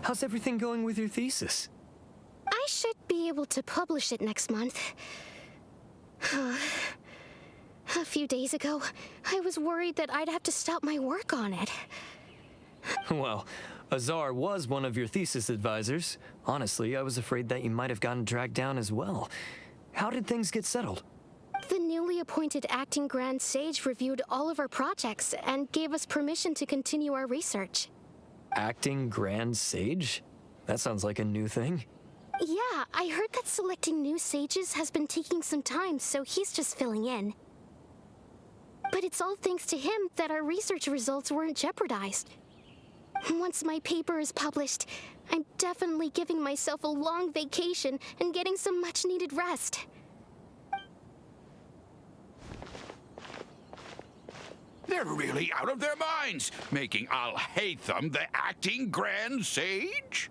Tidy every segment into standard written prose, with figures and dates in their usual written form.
how's everything going with your thesis? I should be able to publish it next month. A few days ago, I was worried that I'd have to stop my work on it. Well, Azar was one of your thesis advisors. Honestly, I was afraid that you might have gotten dragged down as well. How did things get settled? The newly appointed acting Grand Sage reviewed all of our projects and gave us permission to continue our research. Acting Grand Sage? That sounds like a new thing. Yeah, I heard that selecting new sages has been taking some time, so he's just filling in. But it's all thanks to him that our research results weren't jeopardized. Once my paper is published, I'm definitely giving myself a long vacation and getting some much-needed rest. They're really out of their minds, making Alhacén the acting Grand Sage?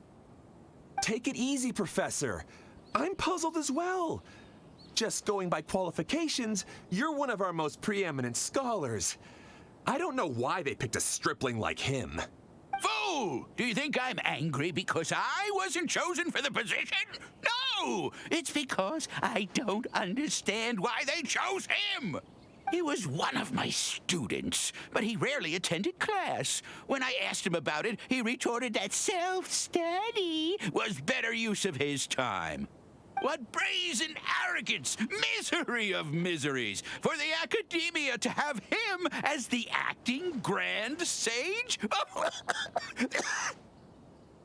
Take it easy, Professor. I'm puzzled as well. Just going by qualifications, you're one of our most preeminent scholars. I don't know why they picked a stripling like him. Fool! Do you think I'm angry because I wasn't chosen for the position? No! It's because I don't understand why they chose him! He was one of my students, but he rarely attended class. When I asked him about it, he retorted that self-study was better use of his time. What brazen arrogance, misery of miseries, for the Academia to have him as the acting Grand Sage?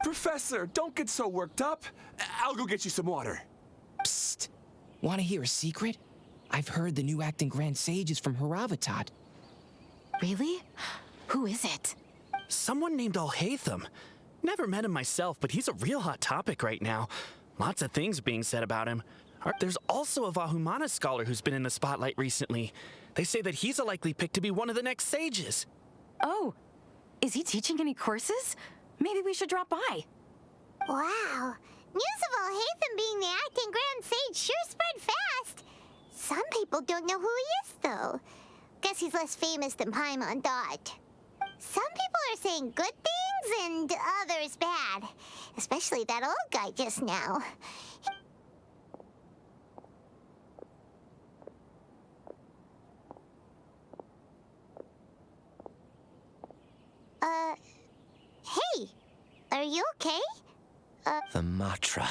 Professor, don't get so worked up. I'll go get you some water. Psst. Want to hear a secret? I've heard the new acting Grand Sage is from Haravatat. Really? Who is it? Someone named Alhacén. Never met him myself, but he's a real hot topic right now. Lots of things being said about him. There's also a Vahumana scholar who's been in the spotlight recently. They say that he's a likely pick to be one of the next sages. Oh, is he teaching any courses? Maybe we should drop by. Wow. News of Alhacén being the acting Grand Sage sure spread fast. Some people don't know who he is, though. Guess he's less famous than Paimon Dot. Some people are saying good things and others bad. Especially that old guy just now. Hey, are you okay? The Matra.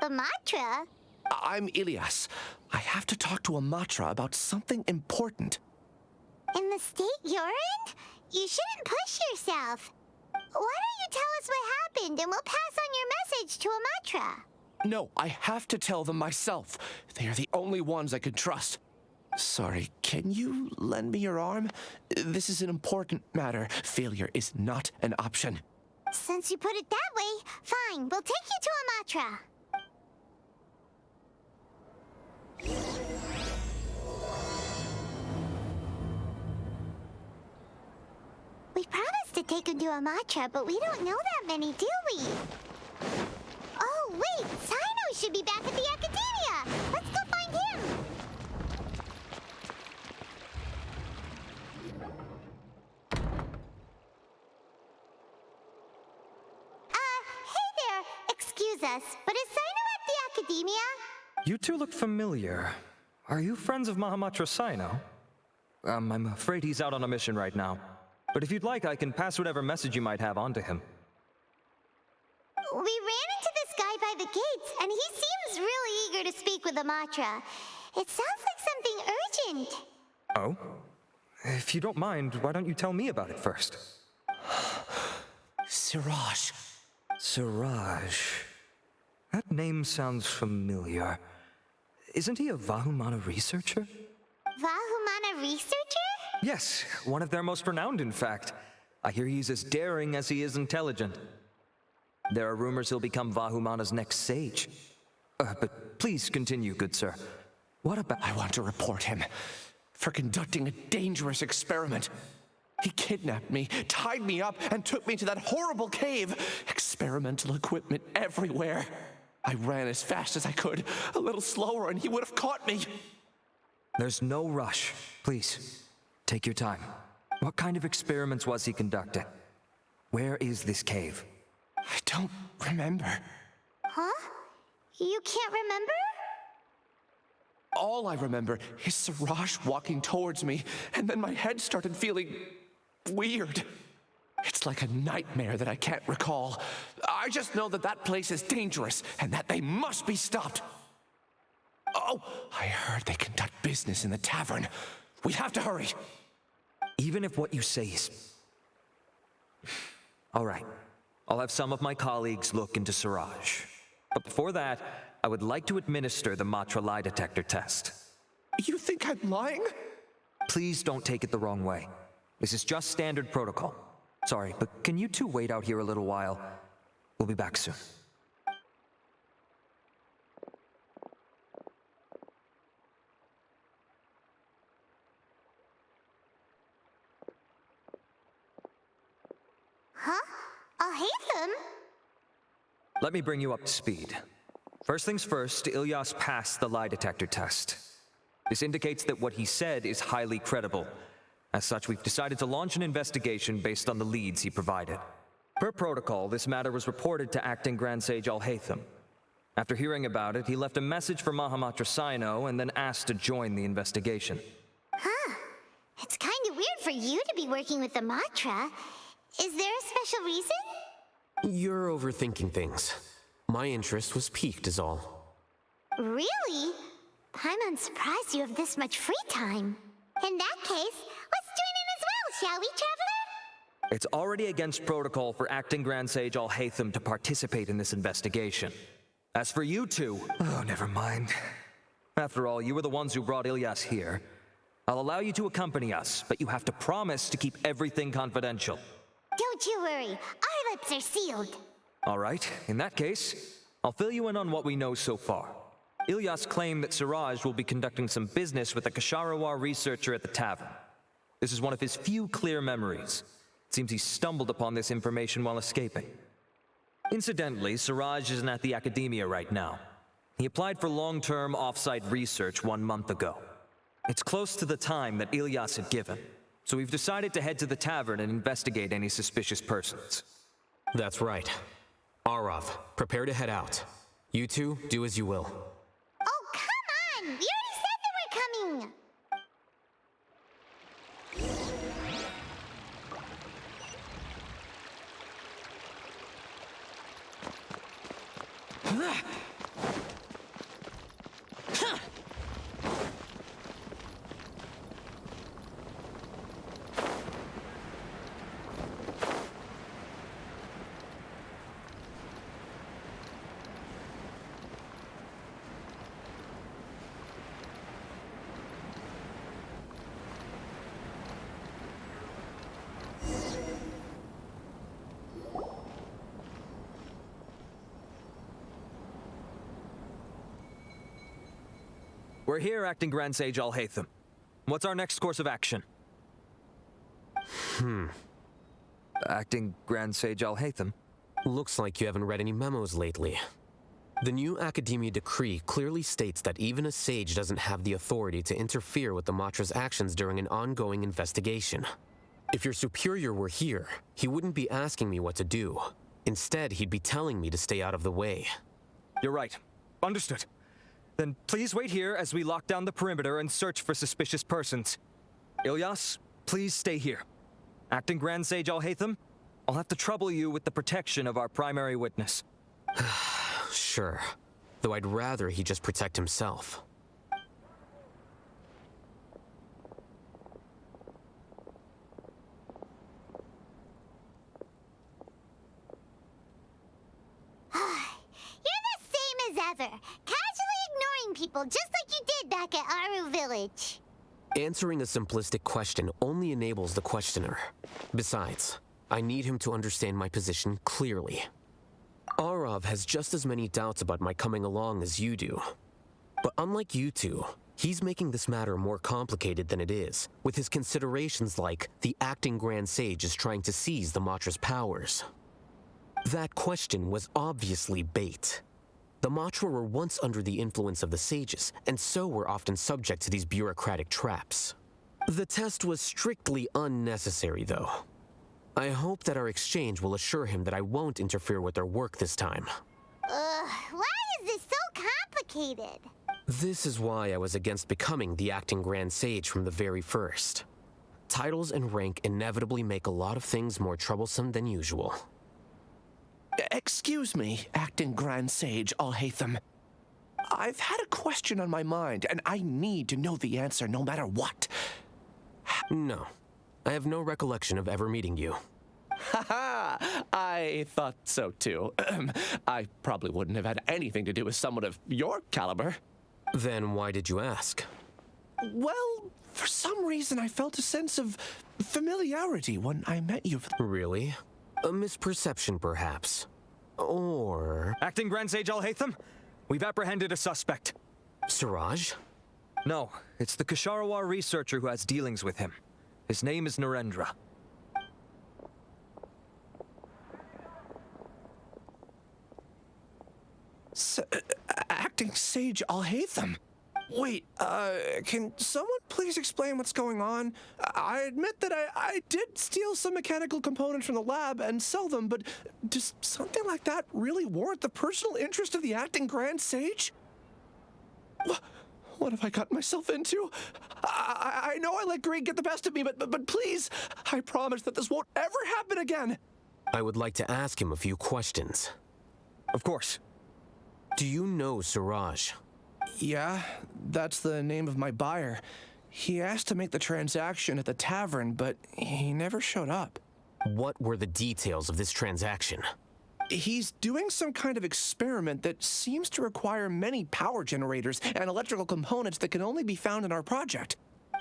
The Matra? I'm Ilyas. I have to talk to a Matra about something important. In the state you're in? You shouldn't push yourself. Why don't you tell us what happened and we'll pass on your message to a Matra? No, I have to tell them myself. They are the only ones I can trust. Sorry, can you lend me your arm? This is an important matter. Failure is not an option. Since you put it that way, fine. We'll take you to a Matra. We promised to take him to a Matra, but we don't know that many, do we? Oh, wait! Sino should be back at the Academia! Let's go find him! Hey there! Excuse us, but is Sino at the Academia? You two look familiar. Are you friends of Mahamatra Sino? I'm afraid he's out on a mission right now. But if you'd like, I can pass whatever message you might have on to him. We ran into this guy by the gates, and he seems really eager to speak with the Matra. It sounds like something urgent. Oh? If you don't mind, why don't you tell me about it first? Siraj. Siraj. That name sounds familiar. Isn't he a Vahumana researcher? Vahumana researcher? Yes, one of their most renowned, in fact. I hear he's as daring as he is intelligent. There are rumors he'll become Vahumana's next sage. But please continue, good sir. What about... I want to report him for conducting a dangerous experiment. He kidnapped me, tied me up, and took me to that horrible cave. Experimental equipment everywhere. I ran as fast as I could, a little slower, and he would have caught me. There's no rush. Please, take your time. What kind of experiments was he conducting? Where is this cave? I don't remember. Huh? You can't remember? All I remember is Siraj walking towards me, and then my head started feeling weird. It's like a nightmare that I can't recall. I just know that that place is dangerous, and that they must be stopped. Oh, I heard they conduct business in the tavern. We have to hurry. Even if what you say is... All right. I'll have some of my colleagues look into Siraj. But before that, I would like to administer the Matra lie detector test. You think I'm lying? Please don't take it the wrong way. This is just standard protocol. Sorry, but can you two wait out here a little while? We'll be back soon. Huh? Alhacén? Let me bring you up to speed. First things first, Ilyas passed the lie detector test. This indicates that what he said is highly credible. As such, we've decided to launch an investigation based on the leads he provided. Per protocol, this matter was reported to Acting Grand Sage Alhacén. After hearing about it, he left a message for Mahamatra Sino and then asked to join the investigation. Huh. It's kind of weird for you to be working with the Matra. Is there a special reason? You're overthinking things. My interest was piqued is all. Really? I'm surprised you have this much free time. In that case, let's join in as well, shall we, Traveler? It's already against protocol for Acting Grand Sage Alhacén to participate in this investigation. As for you two, oh, never mind. After all, you were the ones who brought Ilyas here. I'll allow you to accompany us, but you have to promise to keep everything confidential. Don't you worry, our lips are sealed. All right, in that case, I'll fill you in on what we know so far. Ilyas claimed that Siraj will be conducting some business with a Kasharawar researcher at the tavern. This is one of his few clear memories. It seems he stumbled upon this information while escaping. Incidentally, Siraj isn't at the Academia right now. He applied for long-term off-site research 1 month ago. It's close to the time that Ilyas had given, so we've decided to head to the tavern and investigate any suspicious persons. That's right. Arav, prepare to head out. You two, do as you will. Oh, come on! We already said that we're coming! We're here, Acting Grand Sage Alhacén. What's our next course of action? Acting Grand Sage Alhacén? Looks like you haven't read any memos lately. The new Academia decree clearly states that even a sage doesn't have the authority to interfere with the Matra's actions during an ongoing investigation. If your superior were here, he wouldn't be asking me what to do. Instead, he'd be telling me to stay out of the way. You're right. Understood. Then please wait here as we lock down the perimeter and search for suspicious persons. Ilyas, please stay here. Acting Grand Sage Alhacén, I'll have to trouble you with the protection of our primary witness. Sure. Though I'd rather he just protect himself. You're the same as ever. Casually ignoring people just like you did back at Aru Village. Answering a simplistic question only enables the questioner. Besides, I need him to understand my position clearly. Arav has just as many doubts about my coming along as you do. But unlike you two, he's making this matter more complicated than it is, with his considerations like the acting Grand Sage is trying to seize the Matra's powers. That question was obviously bait. The Matra were once under the influence of the sages, and so were often subject to these bureaucratic traps. The test was strictly unnecessary, though. I hope that our exchange will assure him that I won't interfere with their work this time. Why is this so complicated? This is why I was against becoming the acting Grand Sage from the very first. Titles and rank inevitably make a lot of things more troublesome than usual. Excuse me, acting Grand Sage Alhacén. I've had a question on my mind, and I need to know the answer no matter what. No, I have no recollection of ever meeting you. Haha, I thought so too. I probably wouldn't have had anything to do with someone of your caliber. Then why did you ask? Well, for some reason I felt a sense of familiarity when I met you. Really? A misperception, perhaps? Or... Acting Grand Sage Alhacén, we've apprehended a suspect. Siraj? No, it's the Ksharawar researcher who has dealings with him. His name is Narendra. Acting Sage Alhacén? Wait, can someone please explain what's going on? I admit that I did steal some mechanical components from the lab and sell them, but does something like that really warrant the personal interest of the acting Grand Sage? What have I gotten myself into? I know I let greed get the best of me, but please, I promise that this won't ever happen again. I would like to ask him a few questions. Of course. Do you know Siraj? Yeah, that's the name of my buyer. He asked to make the transaction at the tavern, but he never showed up. What were the details of this transaction? He's doing some kind of experiment that seems to require many power generators and electrical components that can only be found in our project.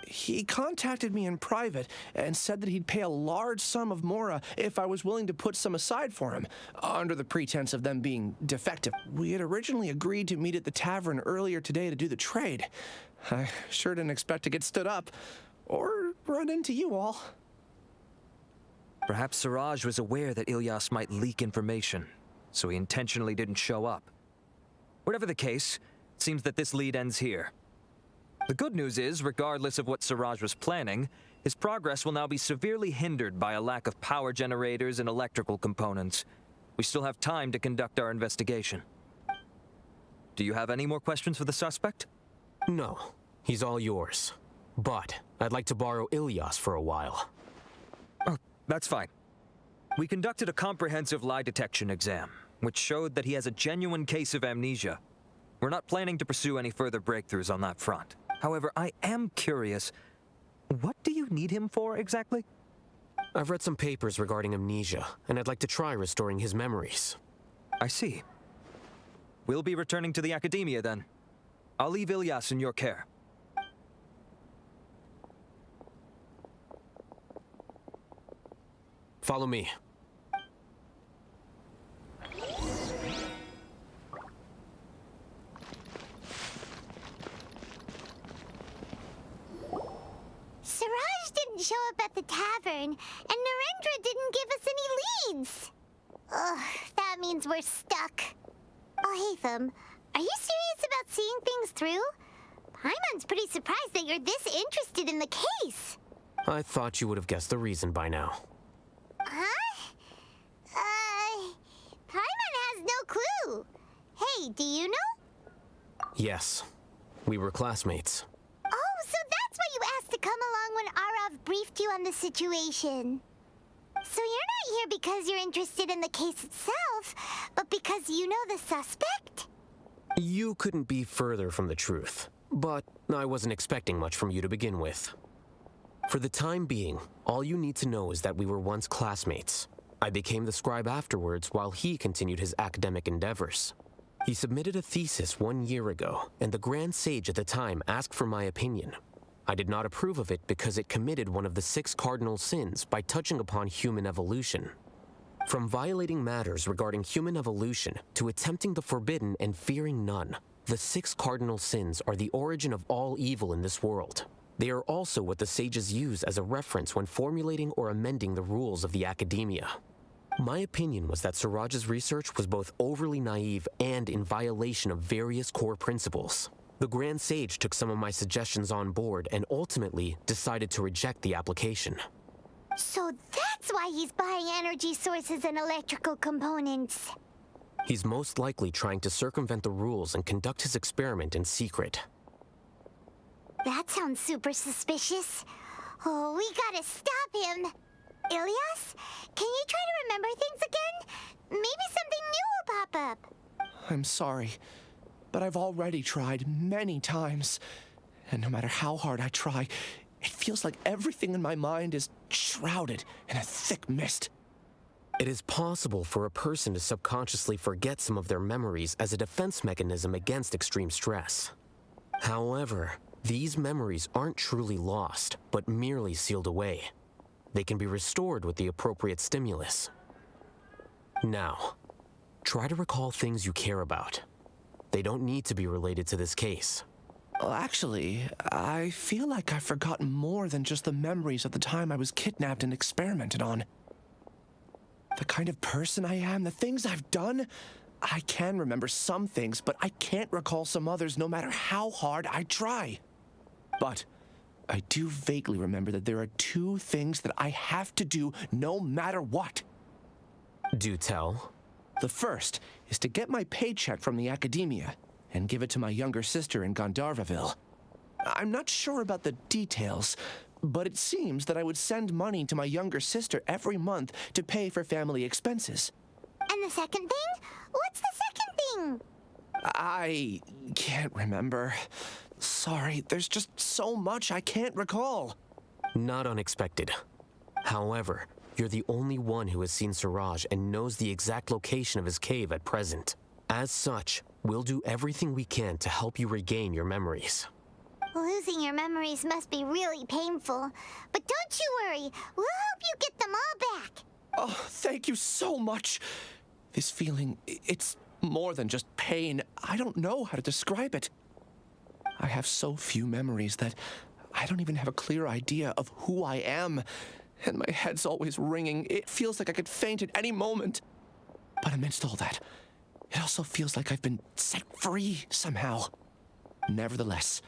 He contacted me in private and said that he'd pay a large sum of mora if I was willing to put some aside for him, under the pretense of them being defective. We had originally agreed to meet at the tavern earlier today to do the trade. I sure didn't expect to get stood up, or run into you all. Perhaps Siraj was aware that Ilyas might leak information, so he intentionally didn't show up. Whatever the case, it seems that this lead ends here. The good news is, regardless of what Siraj was planning, his progress will now be severely hindered by a lack of power generators and electrical components. We still have time to conduct our investigation. Do you have any more questions for the suspect? No, he's all yours. But I'd like to borrow Ilyas for a while. Oh, that's fine. We conducted a comprehensive lie detection exam, which showed that he has a genuine case of amnesia. We're not planning to pursue any further breakthroughs on that front. However, I am curious, what do you need him for exactly? I've read some papers regarding amnesia, and I'd like to try restoring his memories. I see. We'll be returning to the Academia then. I'll leave Ilyas in your care. Follow me. Siraj didn't show up at the tavern, and Narendra didn't give us any leads. Ugh, that means we're stuck. Alhacén, are you serious about seeing things through? Paimon's pretty surprised that you're this interested in the case. I thought you would have guessed the reason by now. Huh? Paimon has no clue. Hey, do you know? Yes, we were classmates. Oh, so that's why you asked to come along when Arav briefed you on the situation. So you're not here because you're interested in the case itself, but because you know the suspect? You couldn't be further from the truth, but I wasn't expecting much from you to begin with. For the time being, all you need to know is that we were once classmates. I became the scribe afterwards while he continued his academic endeavors. He submitted a thesis 1 year ago, and the Grand Sage at the time asked for my opinion. I did not approve of it because it committed one of the 6 cardinal sins by touching upon human evolution. From violating matters regarding human evolution to attempting the forbidden and fearing none, the 6 cardinal sins are the origin of all evil in this world. They are also what the sages use as a reference when formulating or amending the rules of the Academia. My opinion was that Siraj's research was both overly naive and in violation of various core principles. The Grand Sage took some of my suggestions on board and ultimately decided to reject the application. So that's why he's buying energy sources and electrical components. He's most likely trying to circumvent the rules and conduct his experiment in secret. That sounds super suspicious. Oh, we gotta stop him. Ilias, can you try to remember things again? Maybe something new will pop up. I'm sorry, but I've already tried many times. And no matter how hard I try, it feels like everything in my mind is shrouded in a thick mist. It is possible for a person to subconsciously forget some of their memories as a defense mechanism against extreme stress. However, these memories aren't truly lost, but merely sealed away. They can be restored with the appropriate stimulus. Now, try to recall things you care about. They don't need to be related to this case. Well, actually, I feel like I've forgotten more than just the memories of the time I was kidnapped and experimented on. The kind of person I am, the things I've done, I can remember some things, but I can't recall some others no matter how hard I try. But I do vaguely remember that there are two things that I have to do no matter what. Do tell. The first is to get my paycheck from the Academia and give it to my younger sister in Gandharvaville. I'm not sure about the details, but it seems that I would send money to my younger sister every month to pay for family expenses. And the second thing? What's the second thing? I can't remember. Sorry, there's just so much I can't recall. Not unexpected. However, you're the only one who has seen Siraj and knows the exact location of his cave at present. As such, we'll do everything we can to help you regain your memories. Losing your memories must be really painful. But don't you worry, we'll help you get them all back. Oh, thank you so much. This feeling, it's more than just pain. I don't know how to describe it. I have so few memories that I don't even have a clear idea of who I am. And my head's always ringing. It feels like I could faint at any moment. But amidst all that, it also feels like I've been set free somehow. Nevertheless,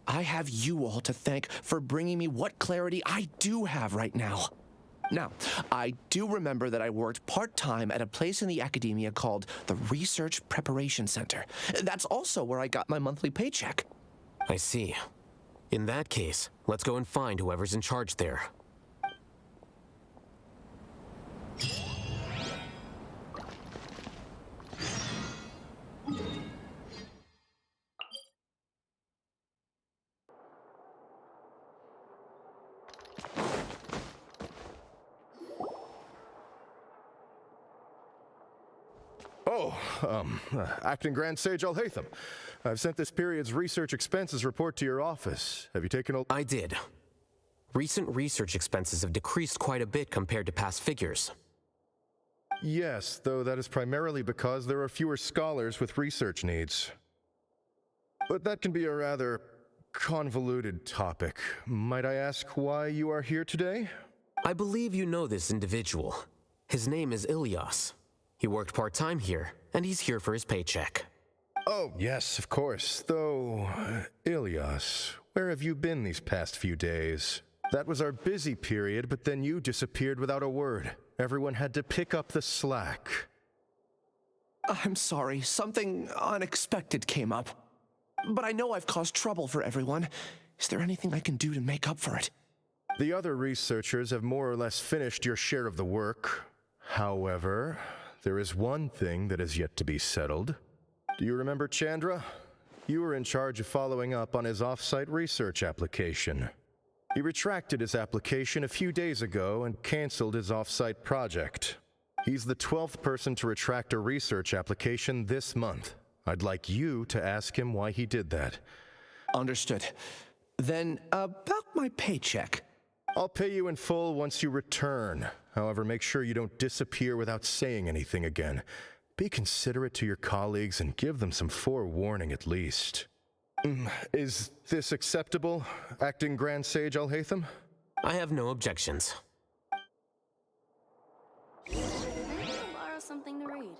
I have you all to thank for bringing me what clarity I do have right now. Now, I do remember that I worked part-time at a place in the Academia called the Research Preparation Center. That's also where I got my monthly paycheck. I see. In that case, let's go and find whoever's in charge there. Acting Grand Sage Alhacén. I've sent this period's research expenses report to your office. Have you taken a... I did. Recent research expenses have decreased quite a bit compared to past figures. Yes, though that is primarily because there are fewer scholars with research needs. But that can be a rather convoluted topic. Might I ask why you are here today? I believe you know this individual. His name is Ilias. He worked part-time here, and he's here for his paycheck. Oh, yes, of course. Though, Ilias, where have you been these past few days? That was our busy period, but then you disappeared without a word. Everyone had to pick up the slack. I'm sorry, something unexpected came up. But I know I've caused trouble for everyone. Is there anything I can do to make up for it? The other researchers have more or less finished your share of the work. However, there is one thing that is yet to be settled. Do you remember Chandra? You were in charge of following up on his off-site research application. He retracted his application a few days ago and canceled his off-site project. He's the 12th person to retract a research application this month. I'd like you to ask him why he did that. Understood. Then, about my paycheck. I'll pay you in full once you return. However, make sure you don't disappear without saying anything again. Be considerate to your colleagues and give them some forewarning at least. Is this acceptable, Acting Grand Sage Alhacén? I have no objections. Borrow something to read.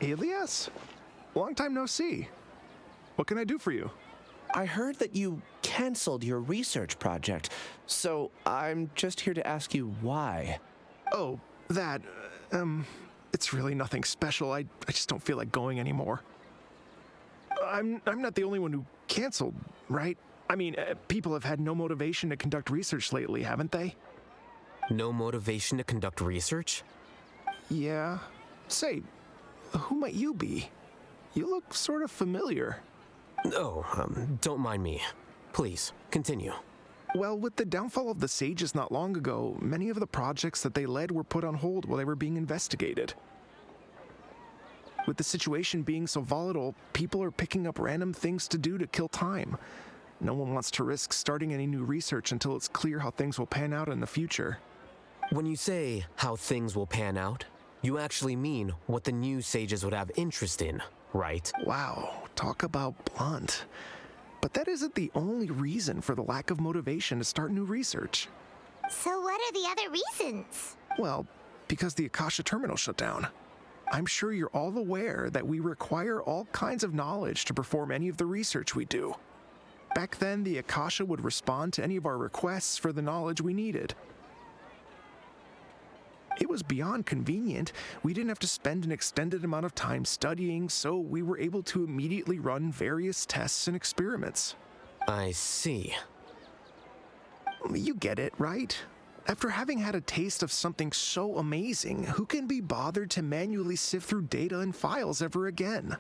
Elias? Long time no see. What can I do for you? I heard that you canceled your research project, so I'm just here to ask you why. Oh, that, it's really nothing special. I just don't feel like going anymore. I'm not the only one who canceled, right? I mean, people have had no motivation to conduct research lately, haven't they? No motivation to conduct research? Yeah. Say, who might you be? You look sort of familiar. Oh, don't mind me. Please, continue. Well, with the downfall of the sages not long ago, many of the projects that they led were put on hold while they were being investigated. With the situation being so volatile, people are picking up random things to do to kill time. No one wants to risk starting any new research until it's clear how things will pan out in the future. When you say how things will pan out, you actually mean what the new sages would have interest in, right? Wow, talk about blunt. But that isn't the only reason for the lack of motivation to start new research. So what are the other reasons? Well, because the Akasha terminal shut down. I'm sure you're all aware that we require all kinds of knowledge to perform any of the research we do. Back then, the Akasha would respond to any of our requests for the knowledge we needed. It was beyond convenient. We didn't have to spend an extended amount of time studying, so we were able to immediately run various tests and experiments. I see. You get it, right? After having had a taste of something so amazing, who can be bothered to manually sift through data and files ever again?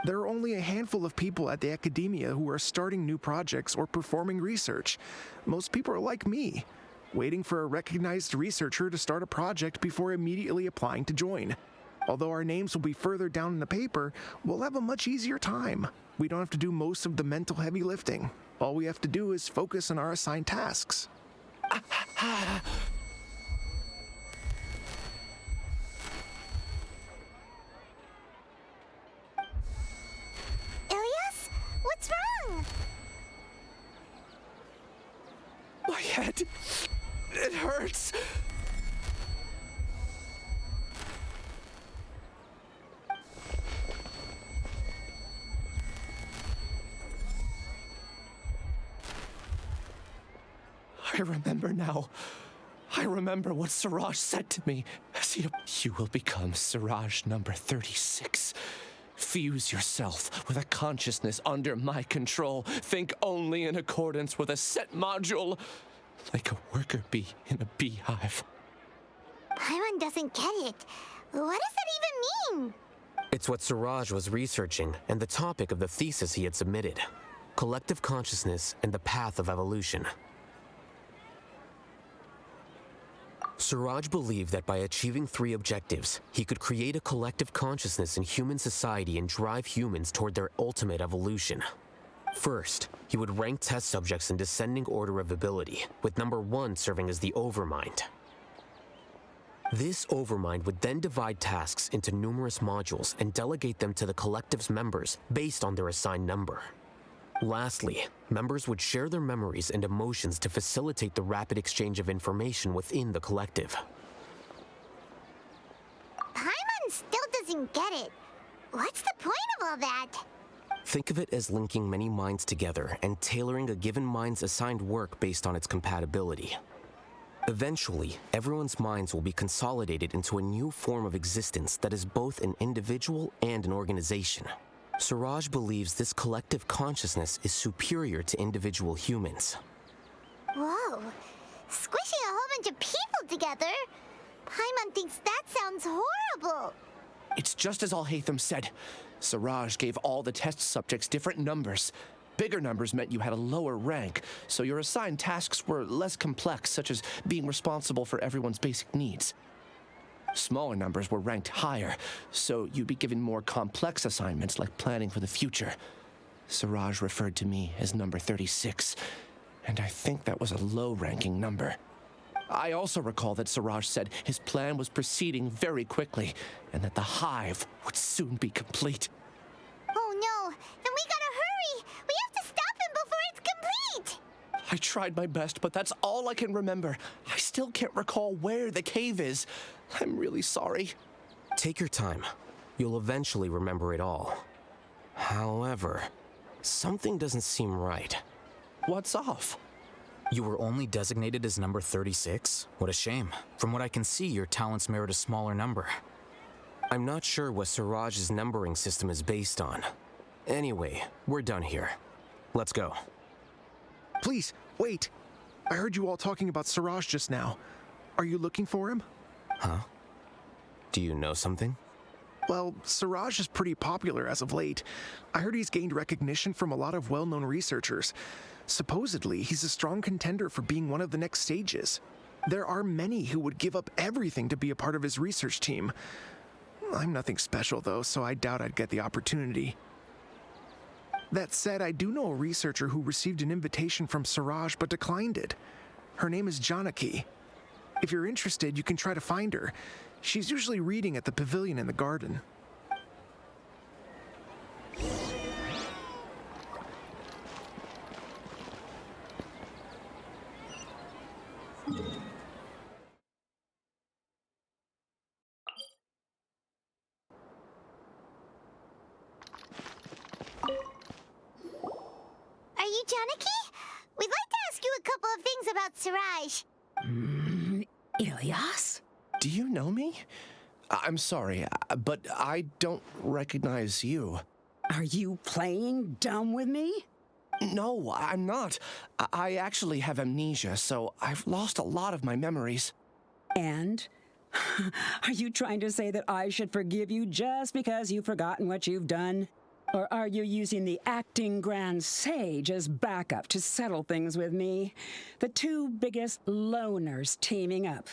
There are only a handful of people at the academia who are starting new projects or performing research. Most people are like me, waiting for a recognized researcher to start a project before immediately applying to join. Although our names will be further down in the paper, we'll have a much easier time. We don't have to do most of the mental heavy lifting. All we have to do is focus on our assigned tasks. Elias? What's wrong? My head, it hurts. I remember now. I remember what Siraj said to me. You will become Siraj number 36. Fuse yourself with a consciousness under my control. Think only in accordance with a set module, like a worker bee in a beehive. Paimon doesn't get it. What does that even mean? It's what Siraj was researching and the topic of the thesis he had submitted. Collective consciousness and the path of evolution. Siraj believed that by achieving 3 objectives, he could create a collective consciousness in human society and drive humans toward their ultimate evolution. First, he would rank test subjects in descending order of ability, with number 1 serving as the overmind. This overmind would then divide tasks into numerous modules and delegate them to the collective's members based on their assigned number. Lastly, members would share their memories and emotions to facilitate the rapid exchange of information within the collective. Paimon still doesn't get it. What's the point of all that? Think of it as linking many minds together and tailoring a given mind's assigned work based on its compatibility. Eventually, everyone's minds will be consolidated into a new form of existence that is both an individual and an organization. Siraj believes this collective consciousness is superior to individual humans. Whoa. Squishing a whole bunch of people together? Paimon thinks that sounds horrible. It's just as Alhacén said. Siraj gave all the test subjects different numbers. Bigger numbers meant you had a lower rank, so your assigned tasks were less complex, such as being responsible for everyone's basic needs. Smaller numbers were ranked higher, so you'd be given more complex assignments like planning for the future. Siraj referred to me as number 36, and I think that was a low-ranking number. I also recall that Siraj said his plan was proceeding very quickly, and that the hive would soon be complete. Oh no, then we gotta hurry! We have to stop him before it's complete! I tried my best, but that's all I can remember. I still can't recall where the cave is. I'm really sorry. Take your time. You'll eventually remember it all. However, something doesn't seem right. What's off? You were only designated as number 36? What a shame. From what I can see, your talents merit a smaller number. I'm not sure what Siraj's numbering system is based on. Anyway, we're done here. Let's go. Please, wait. I heard you all talking about Siraj just now. Are you looking for him? Huh? Do you know something? Well, Siraj is pretty popular as of late. I heard he's gained recognition from a lot of well-known researchers. Supposedly, he's a strong contender for being one of the next sages. There are many who would give up everything to be a part of his research team. I'm nothing special, though, so I doubt I'd get the opportunity. That said, I do know a researcher who received an invitation from Siraj but declined it. Her name is Janaki. If you're interested, you can try to find her. She's usually reading at the pavilion in the garden. Are you Janaki? We'd like to ask you a couple of things about Siraj. Ilyas? Do you know me? I'm sorry, but I don't recognize you. Are you playing dumb with me? No, I'm not. I actually have amnesia, so I've lost a lot of my memories. And? Are you trying to say that I should forgive you just because you've forgotten what you've done? Or are you using the acting Grand Sage as backup to settle things with me? The two biggest loners teaming up.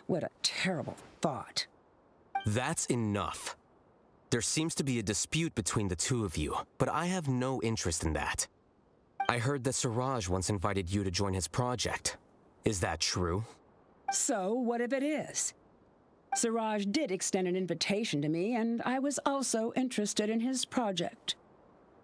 What a terrible thought. That's enough. There seems to be a dispute between the two of you, but I have no interest in that. I heard that Siraj once invited you to join his project. Is that true? So, what if it is? Siraj did extend an invitation to me, and I was also interested in his project.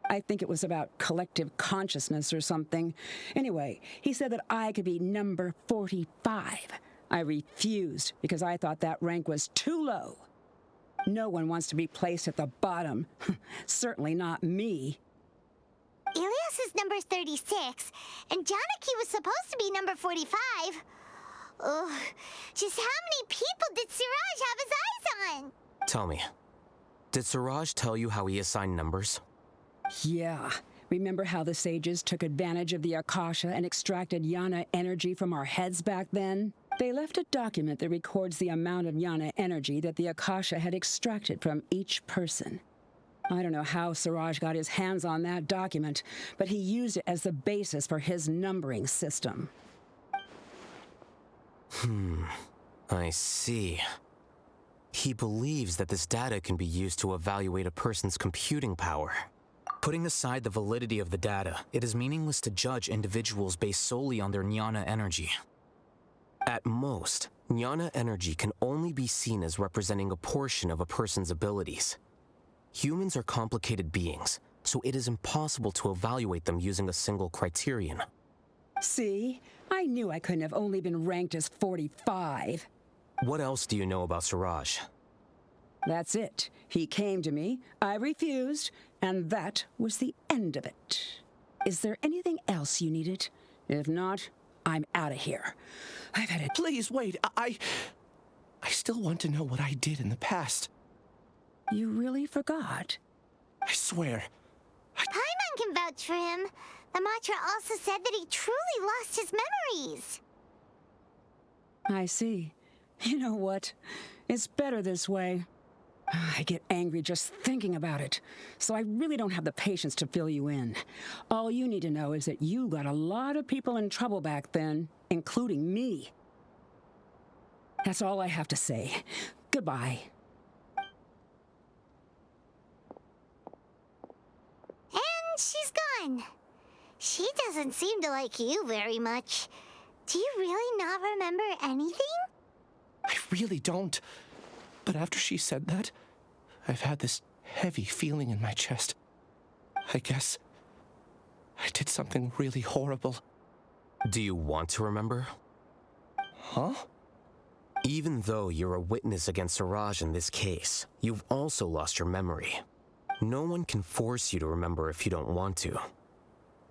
I think it was about collective consciousness or something. Anyway, he said that I could be number 45. I refused because I thought that rank was too low. No one wants to be placed at the bottom. Certainly not me. Ilyas is number 36, and Janaki was supposed to be number 45. Ugh, just how many people did Siraj have his eyes on? Tell me, did Siraj tell you how he assigned numbers? Yeah. Remember how the sages took advantage of the Akasha and extracted Yana energy from our heads back then? They left a document that records the amount of Yana energy that the Akasha had extracted from each person. I don't know how Siraj got his hands on that document, but he used it as the basis for his numbering system. I see. He believes that this data can be used to evaluate a person's computing power. Putting aside the validity of the data, it is meaningless to judge individuals based solely on their jnana energy. At most, jnana energy can only be seen as representing a portion of a person's abilities. Humans are complicated beings, so it is impossible to evaluate them using a single criterion. See? I knew I couldn't have only been ranked as 45. What else do you know about Siraj? That's it. He came to me, I refused, and that was the end of it. Is there anything else you needed? If not, I'm out of here. I've had it. Please, wait. I still want to know what I did in the past. You really forgot? I swear. Paimon can vouch for him. The mantra also said that he truly lost his memories. I see. You know what? It's better this way. I get angry just thinking about it, so I really don't have the patience to fill you in. All you need to know is that you got a lot of people in trouble back then, including me. That's all I have to say. Goodbye. And she's gone. She doesn't seem to like you very much. Do you really not remember anything? I really don't. But after she said that, I've had this heavy feeling in my chest. I guess I did something really horrible. Do you want to remember? Huh? Even though you're a witness against Siraj in this case, you've also lost your memory. No one can force you to remember if you don't want to.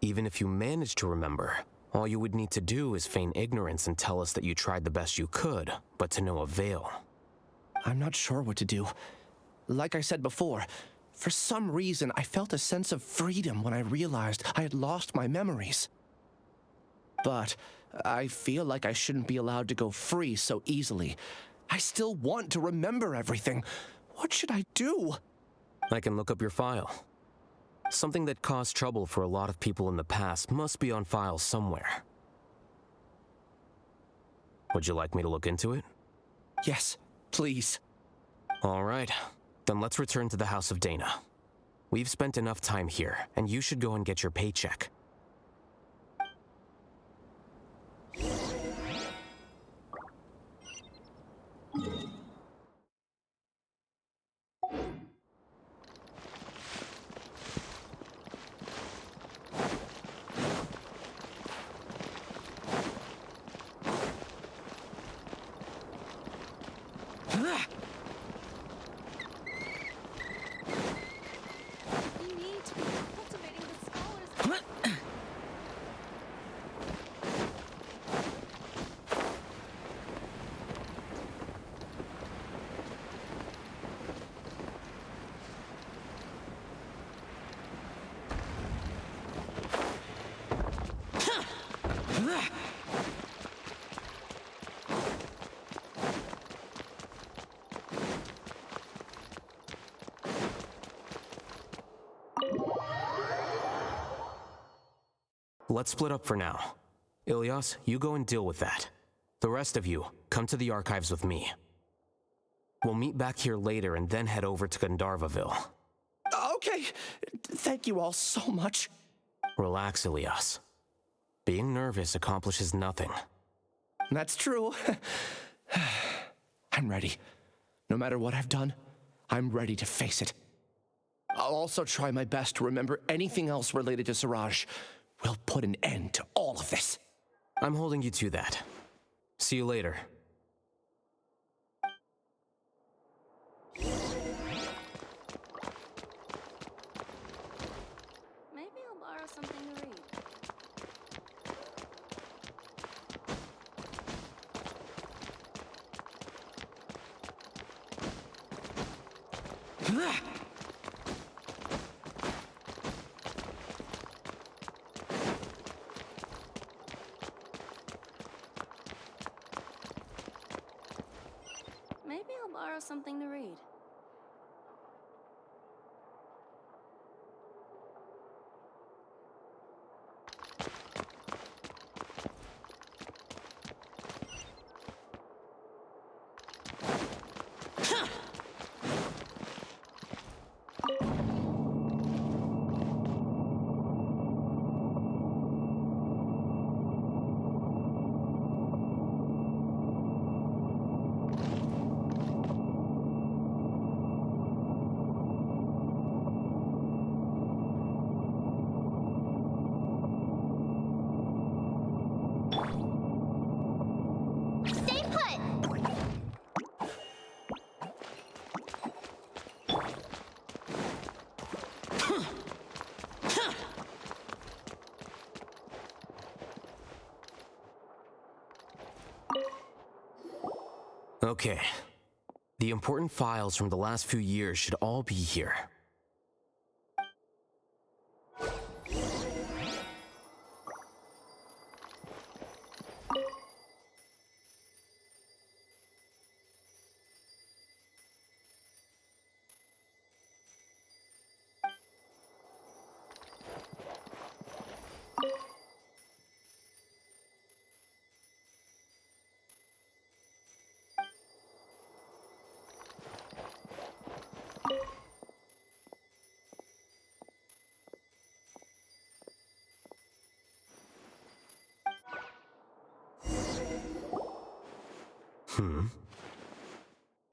Even if you manage to remember, all you would need to do is feign ignorance and tell us that you tried the best you could, but to no avail. I'm not sure what to do. Like I said before, for some reason I felt a sense of freedom when I realized I had lost my memories. But I feel like I shouldn't be allowed to go free so easily. I still want to remember everything. What should I do? I can look up your file. Something that caused trouble for a lot of people in the past must be on file somewhere. Would you like me to look into it? Yes, please. All right, then let's return to the House of Dana. We've spent enough time here, and you should go and get your paycheck. Let's split up for now. Ilyas, you go and deal with that. The rest of you, come to the archives with me. We'll meet back here later and then head over to Gandharvaville. Okay. Thank you all so much. Relax, Ilyas. Being nervous accomplishes nothing. That's true. I'm ready. No matter what I've done, I'm ready to face it. I'll also try my best to remember anything else related to Siraj. We'll put an end to all of this. I'm holding you to that. See you later. Maybe I'll borrow something to read. Maybe I'll borrow something to read. Stay put! Okay. The important files from the last few years should all be here.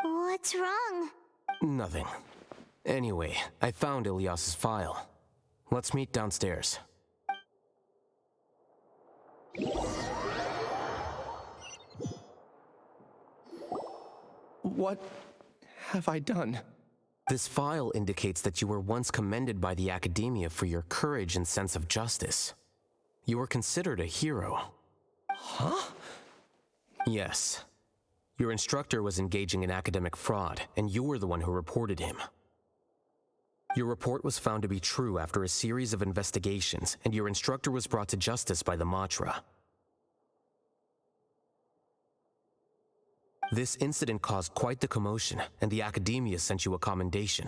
What's wrong? Nothing. Anyway, I found Ilyas's file. Let's meet downstairs. What have I done? This file indicates that you were once commended by the Academia for your courage and sense of justice. You were considered a hero. Huh? Yes. Your instructor was engaging in academic fraud, and you were the one who reported him. Your report was found to be true after a series of investigations, and your instructor was brought to justice by the Matra. This incident caused quite the commotion, and the Academia sent you a commendation.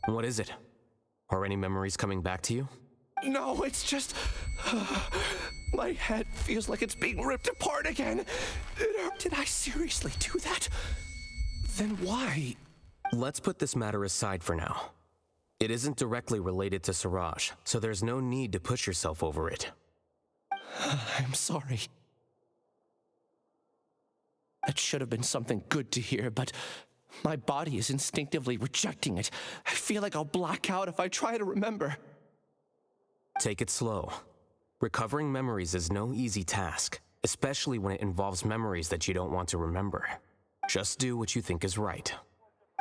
What is it? Are any memories coming back to you? No, it's just... my head feels like it's being ripped apart again. Did I seriously do that? Then why? Let's put this matter aside for now. It isn't directly related to Siraj, so there's no need to push yourself over it. I'm sorry. That should have been something good to hear, but my body is instinctively rejecting it. I feel like I'll black out if I try to remember. Take it slow. Recovering memories is no easy task, especially when it involves memories that you don't want to remember. Just do what you think is right.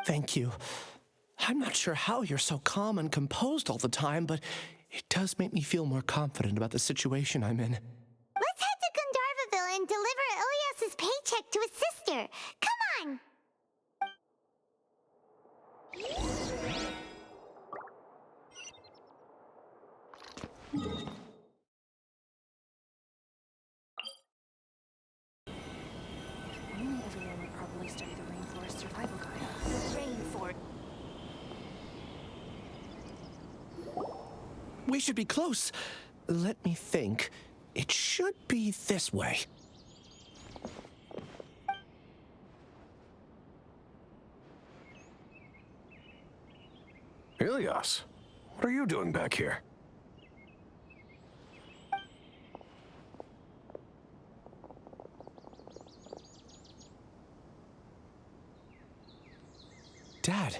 Thank you. I'm not sure how you're so calm and composed all the time, but it does make me feel more confident about the situation I'm in. Let's head to Gandharvaville and deliver Ilyas's paycheck to his sister. Come on! Only everyone would probably study the rainforest survival guide. The rainforest. We should be close. Let me think. It should be this way. Ilyas, what are you doing back here? Dad,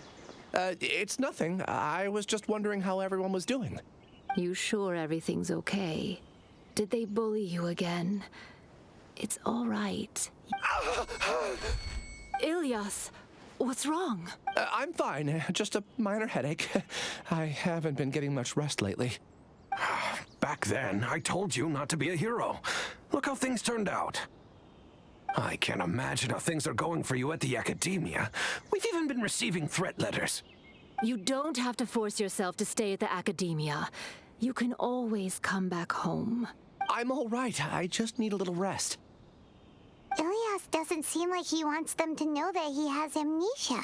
it's nothing. I was just wondering how everyone was doing. You sure everything's okay? Did they bully you again? It's all right. Ilyas, what's wrong? I'm fine. Just a minor headache. I haven't been getting much rest lately. Back then, I told you not to be a hero. Look how things turned out. I can't imagine how things are going for you at the Academia. We've even been receiving threat letters. You don't have to force yourself to stay at the Academia. You can always come back home. I'm all right. I just need a little rest. Ilyas doesn't seem like he wants them to know that he has amnesia.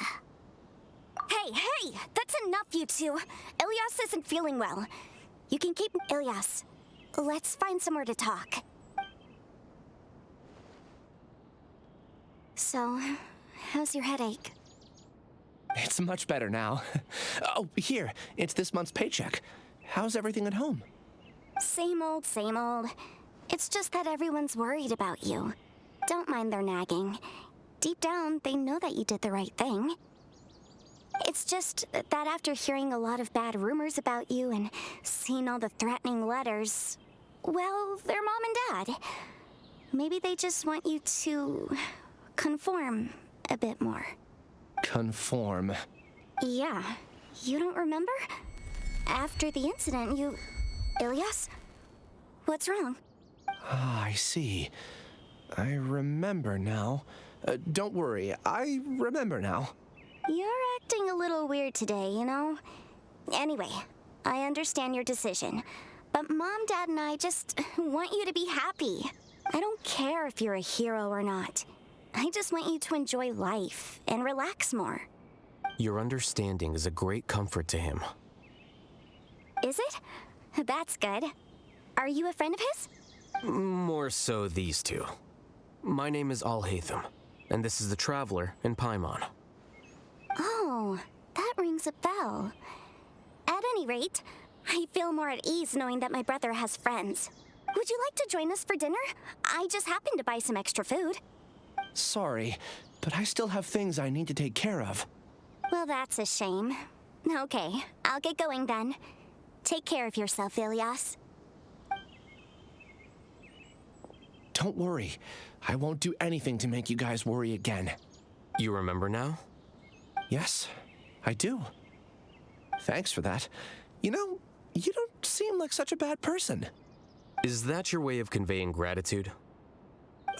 Hey! That's enough, you two! Ilyas isn't feeling well. You can keep... Ilyas, let's find somewhere to talk. So, how's your headache? It's much better now. Oh, here. It's this month's paycheck. How's everything at home? Same old, same old. It's just that everyone's worried about you. Don't mind their nagging. Deep down, they know that you did the right thing. It's just that after hearing a lot of bad rumors about you and seeing all the threatening letters, well, they're mom and dad. Maybe they just want you to conform a bit more. Conform. Yeah. You don't remember? After the incident, you... Ilyas? What's wrong? Ah, I see. I remember now. Don't worry, I remember now. You're acting a little weird today, you know? Anyway, I understand your decision. But Mom, Dad, and I just want you to be happy. I don't care if you're a hero or not. I just want you to enjoy life and relax more. Your understanding is a great comfort to him. Is it? That's good. Are you a friend of his? More so these two. My name is Alhacén, and this is the Traveler in Paimon. Oh, that rings a bell. At any rate, I feel more at ease knowing that my brother has friends. Would you like to join us for dinner? I just happened to buy some extra food. Sorry, but I still have things I need to take care of. Well, that's a shame. Okay, I'll get going then. Take care of yourself, Ilias. Don't worry. I won't do anything to make you guys worry again. You remember now? Yes, I do. Thanks for that. You know, you don't seem like such a bad person. Is that your way of conveying gratitude?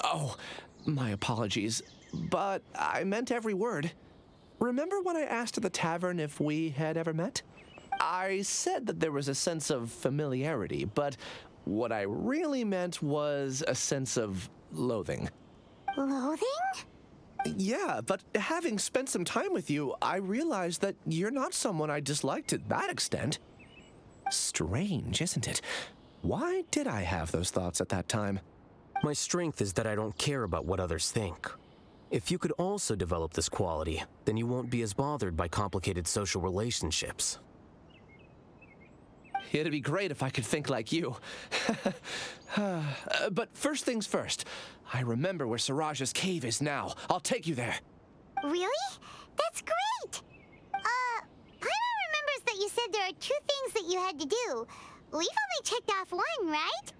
Oh, my apologies. But I meant every word. Remember when I asked at the tavern if we had ever met? I said that there was a sense of familiarity, but what I really meant was a sense of loathing. Loathing? Yeah, but having spent some time with you, I realized that you're not someone I dislike to that extent. Strange, isn't it? Why did I have those thoughts at that time? My strength is that I don't care about what others think. If you could also develop this quality, then you won't be as bothered by complicated social relationships. It'd be great if I could think like you. But first things first, I remember where Siraj's cave is now. I'll take you there. Really? That's great! Paimon remembers that you said there are 2 things that you had to do. We've only checked off 1, right?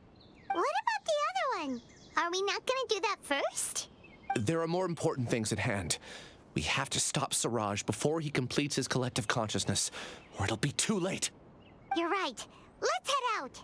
What about the other one? Are we not gonna do that first? There are more important things at hand. We have to stop Siraj before he completes his collective consciousness, or it'll be too late. You're right. Let's head out.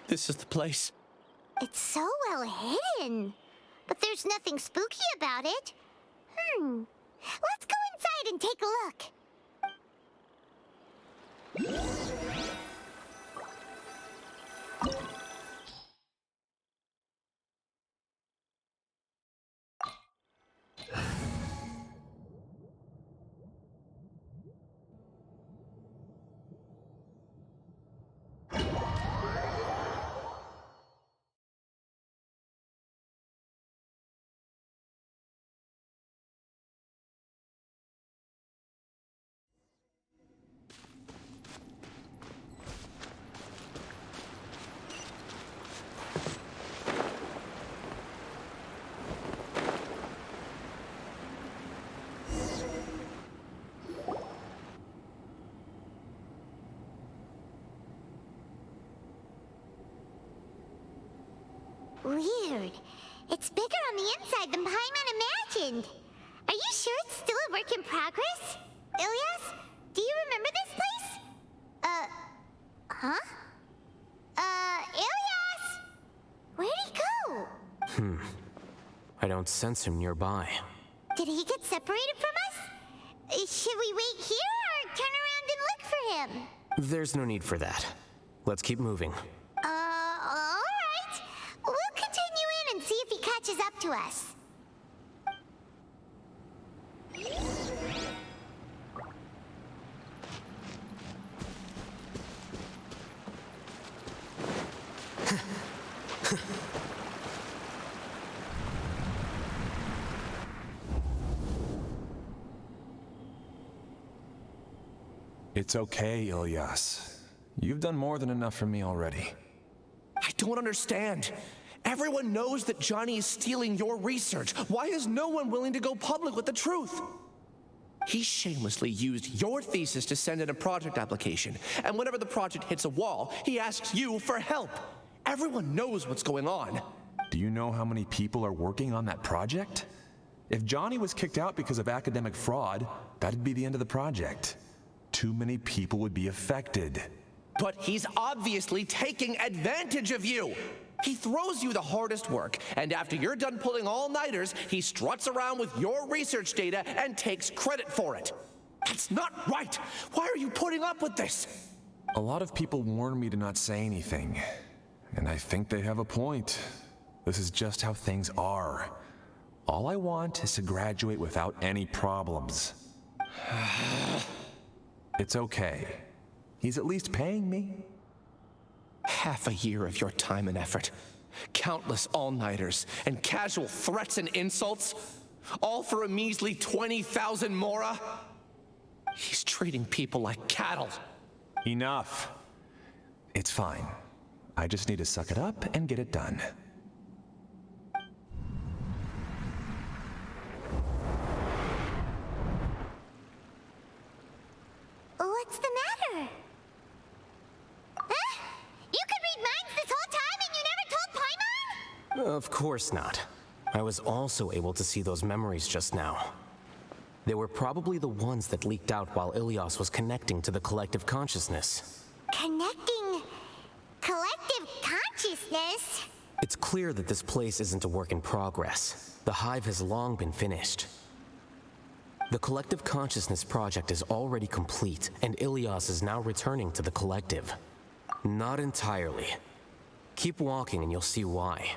This is the place. It's so well hidden. But there's nothing spooky about it. Let's go inside and take a look. Weird. It's bigger on the inside than Paimon imagined. Are you sure it's still a work in progress? Ilias, do you remember this place? Ilias! Where'd he go? I don't sense him nearby. Did he get separated from us? Should we wait here or turn around and look for him? There's no need for that. Let's keep moving. All right. We'll continue in and see if he catches up to us. It's okay, Ilias. You've done more than enough for me already. I don't understand. Everyone knows that Johnny is stealing your research. Why is no one willing to go public with the truth? He shamelessly used your thesis to send in a project application, and whenever the project hits a wall, he asks you for help. Everyone knows what's going on. Do you know how many people are working on that project? If Johnny was kicked out because of academic fraud, that'd be the end of the project. Too many people would be affected. But he's obviously taking advantage of you. He throws you the hardest work, and after you're done pulling all-nighters, he struts around with your research data and takes credit for it. That's not right. Why are you putting up with this? A lot of people warn me to not say anything, and I think they have a point. This is just how things are. All I want is to graduate without any problems. It's okay. He's at least paying me. Half a year of your time and effort, countless all-nighters, and casual threats and insults, all for a measly 20,000 mora? He's treating people like cattle. Enough. It's fine. I just need to suck it up and get it done. What's the matter? Huh? You could read minds this whole time and you never told Paimon? Of course not. I was also able to see those memories just now. They were probably the ones that leaked out while Ilios was connecting to the collective consciousness. Connecting collective consciousness? It's clear that this place isn't a work in progress. The hive has long been finished. The collective consciousness project is already complete, and Ilios is now returning to the collective. Not entirely. Keep walking and you'll see why.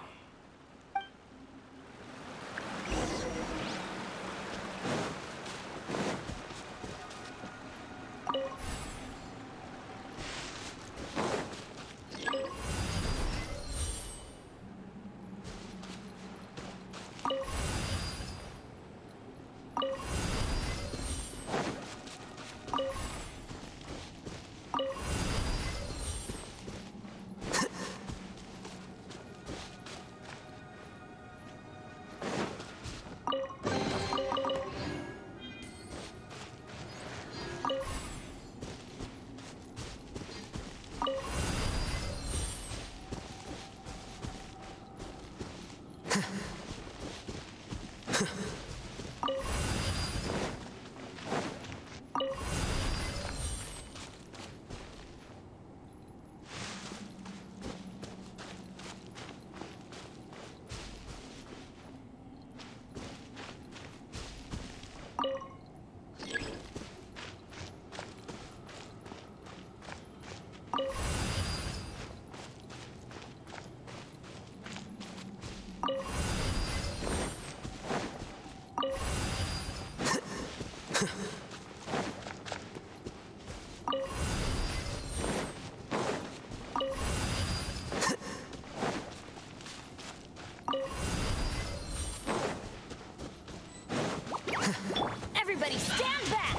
Everybody stand back!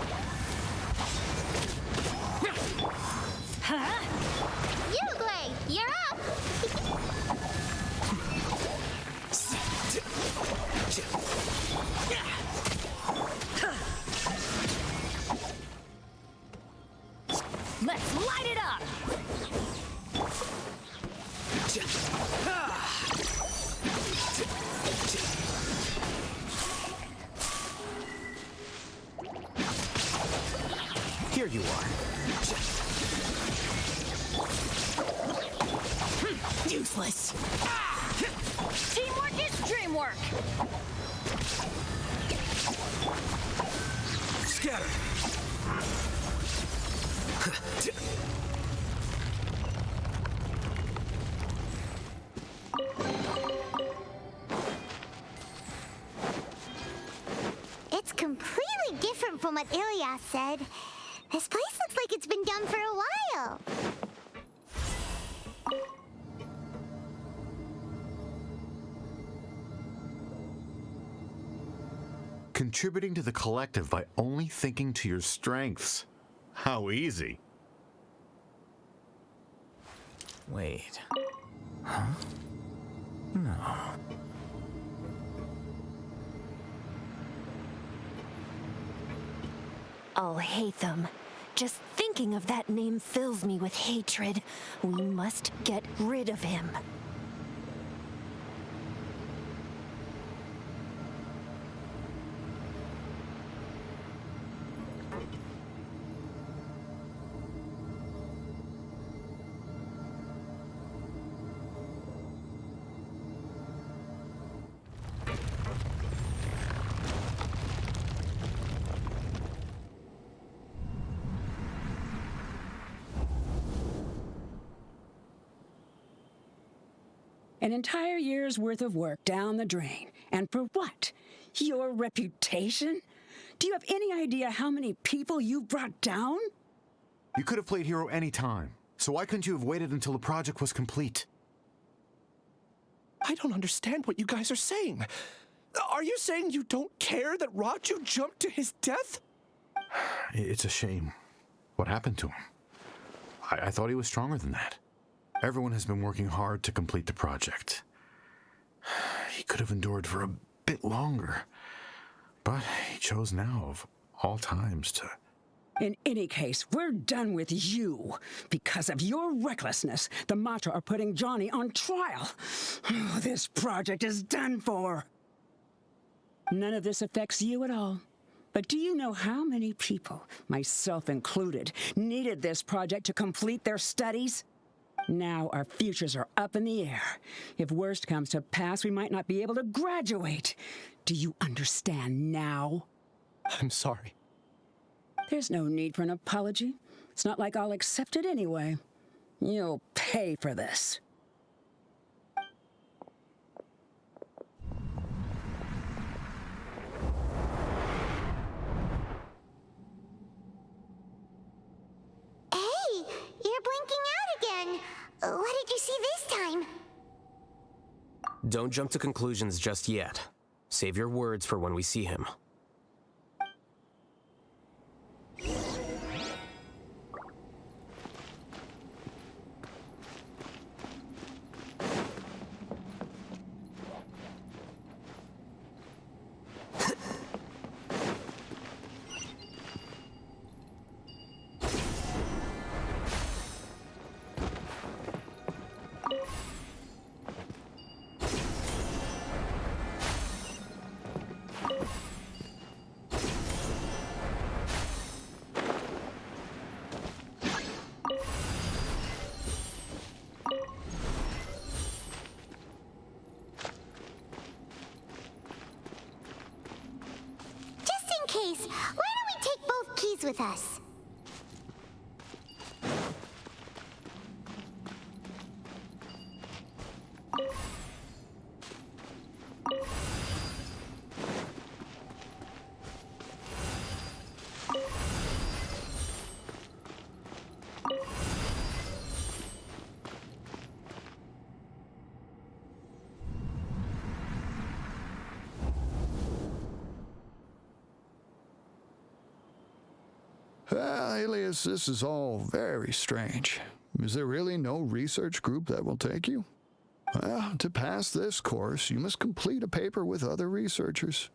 Huh? Uruguay, you're up! Let's light it up! Here you are. Useless. Teamwork is dreamwork. Scatter. It's completely different from what Ilias said. This place looks like it's been done for a while. Contributing to the collective by only thinking to your strengths. How easy. Wait. Huh? No. Alhacén. Just thinking of that name fills me with hatred. We must get rid of him. An entire year's worth of work down the drain. And for what? Your reputation? Do you have any idea how many people you brought down? You could have played hero any time, so why couldn't you have waited until the project was complete? I don't understand what you guys are saying. Are you saying you don't care that Raju jumped to his death? It's a shame. What happened to him? I thought he was stronger than that. Everyone has been working hard to complete the project. He could have endured for a bit longer, but he chose now, of all times, to... In any case, we're done with you. Because of your recklessness, the Matra are putting Johnny on trial. This project is done for. None of this affects you at all. But do you know how many people, myself included, needed this project to complete their studies? Now our futures are up in the air. If worst comes to pass, we might not be able to graduate. Do you understand now? I'm sorry. There's no need for an apology. It's not like I'll accept it anyway. You'll pay for this. Hey, you're blinking out again. What did you see this time? Don't jump to conclusions just yet. Save your words for when we see him. Why don't we take both keys with us? Alias, this is all very strange. Is there really no research group that will take you? Well, to pass this course, you must complete a paper with other researchers.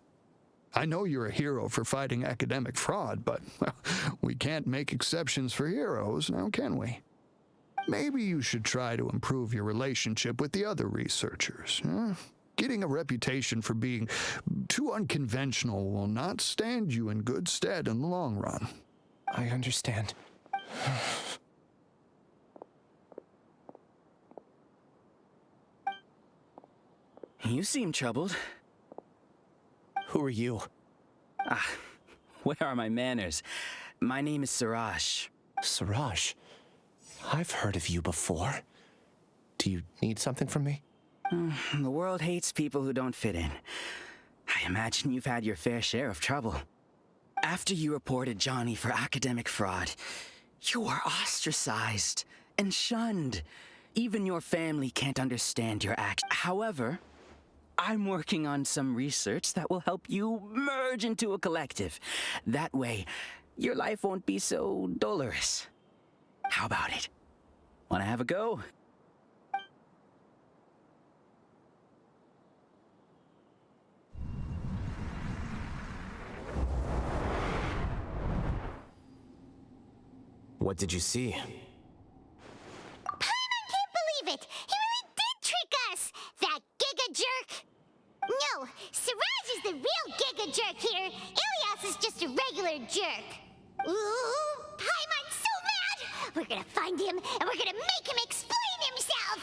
I know you're a hero for fighting academic fraud, but well, we can't make exceptions for heroes, now can we? Maybe you should try to improve your relationship with the other researchers. Getting a reputation for being too unconventional will not stand you in good stead in the long run. I understand. You seem troubled. Who are you? Where are my manners? My name is Siraj. Siraj? I've heard of you before. Do you need something from me? The world hates people who don't fit in. I imagine you've had your fair share of trouble. After you reported Johnny for academic fraud, you were ostracized and shunned. Even your family can't understand your act. However, I'm working on some research that will help you merge into a collective. That way, your life won't be so dolorous. How about it? Wanna have a go? What did you see? Paimon can't believe it! He really did trick us! That giga jerk! No, Siraj is the real giga jerk here. Ilias is just a regular jerk. Ooh, Paimon's so mad! We're gonna find him, and we're gonna make him explain himself!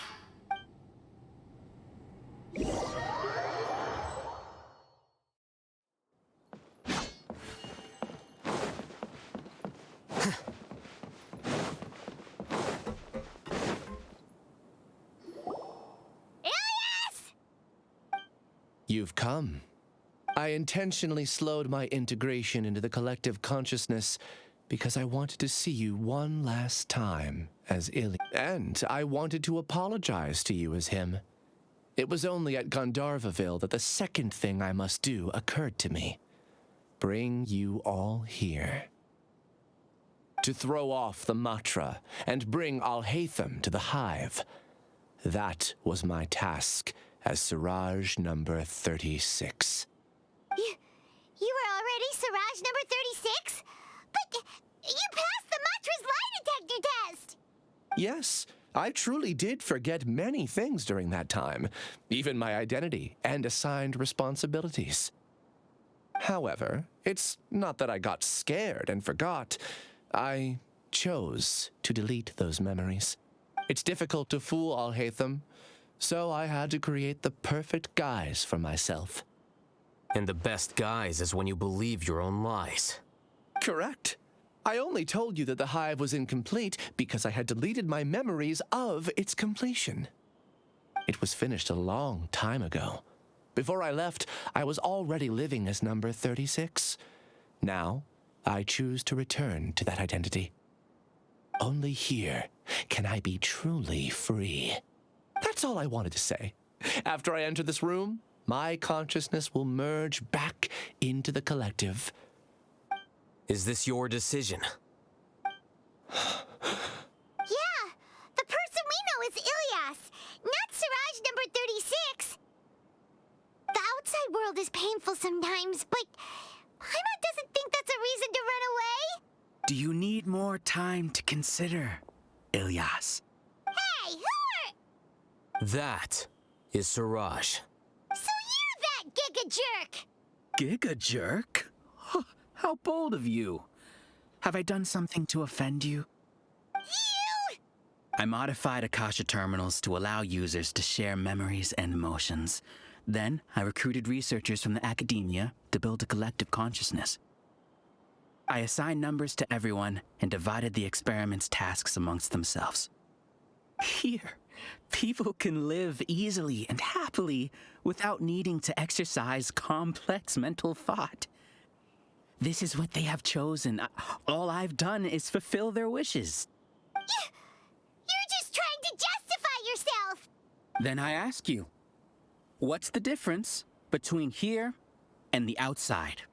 Ilias! You've come. I intentionally slowed my integration into the collective consciousness because I wanted to see you one last time as Ili. And I wanted to apologize to you as him. It was only at Gandharvaville that the second thing I must do occurred to me. Bring you all here. To throw off the mantra and bring Alhacén to the hive. That was my task as Siraj number 36. You were already Siraj number 36? But you passed the mantra's lie detector test! Yes, I truly did forget many things during that time, even my identity and assigned responsibilities. However, it's not that I got scared and forgot. I chose to delete those memories. It's difficult to fool Alhacén, so I had to create the perfect guise for myself. And the best guise is when you believe your own lies. Correct. I only told you that the hive was incomplete because I had deleted my memories of its completion. It was finished a long time ago. Before I left, I was already living as number 36. Now, I choose to return to that identity. Only here can I be truly free. That's all I wanted to say. After I enter this room, my consciousness will merge back into the collective. Is this your decision? Yeah, the person we know is Ilyas, not Siraj number 36. The outside world is painful sometimes, but Paimon doesn't think that's a reason to run away. Do you need more time to consider, Ilyas? Hey, who are... That is Siraj. So you're that giga jerk! Giga jerk? How bold of you. Have I done something to offend you? You! I modified Akasha terminals to allow users to share memories and emotions. Then, I recruited researchers from the academia to build a collective consciousness. I assigned numbers to everyone and divided the experiment's tasks amongst themselves. Here, people can live easily and happily without needing to exercise complex mental thought. This is what they have chosen. All I've done is fulfill their wishes. You're just trying to justify yourself! Then I ask you, what's the difference between here and the outside?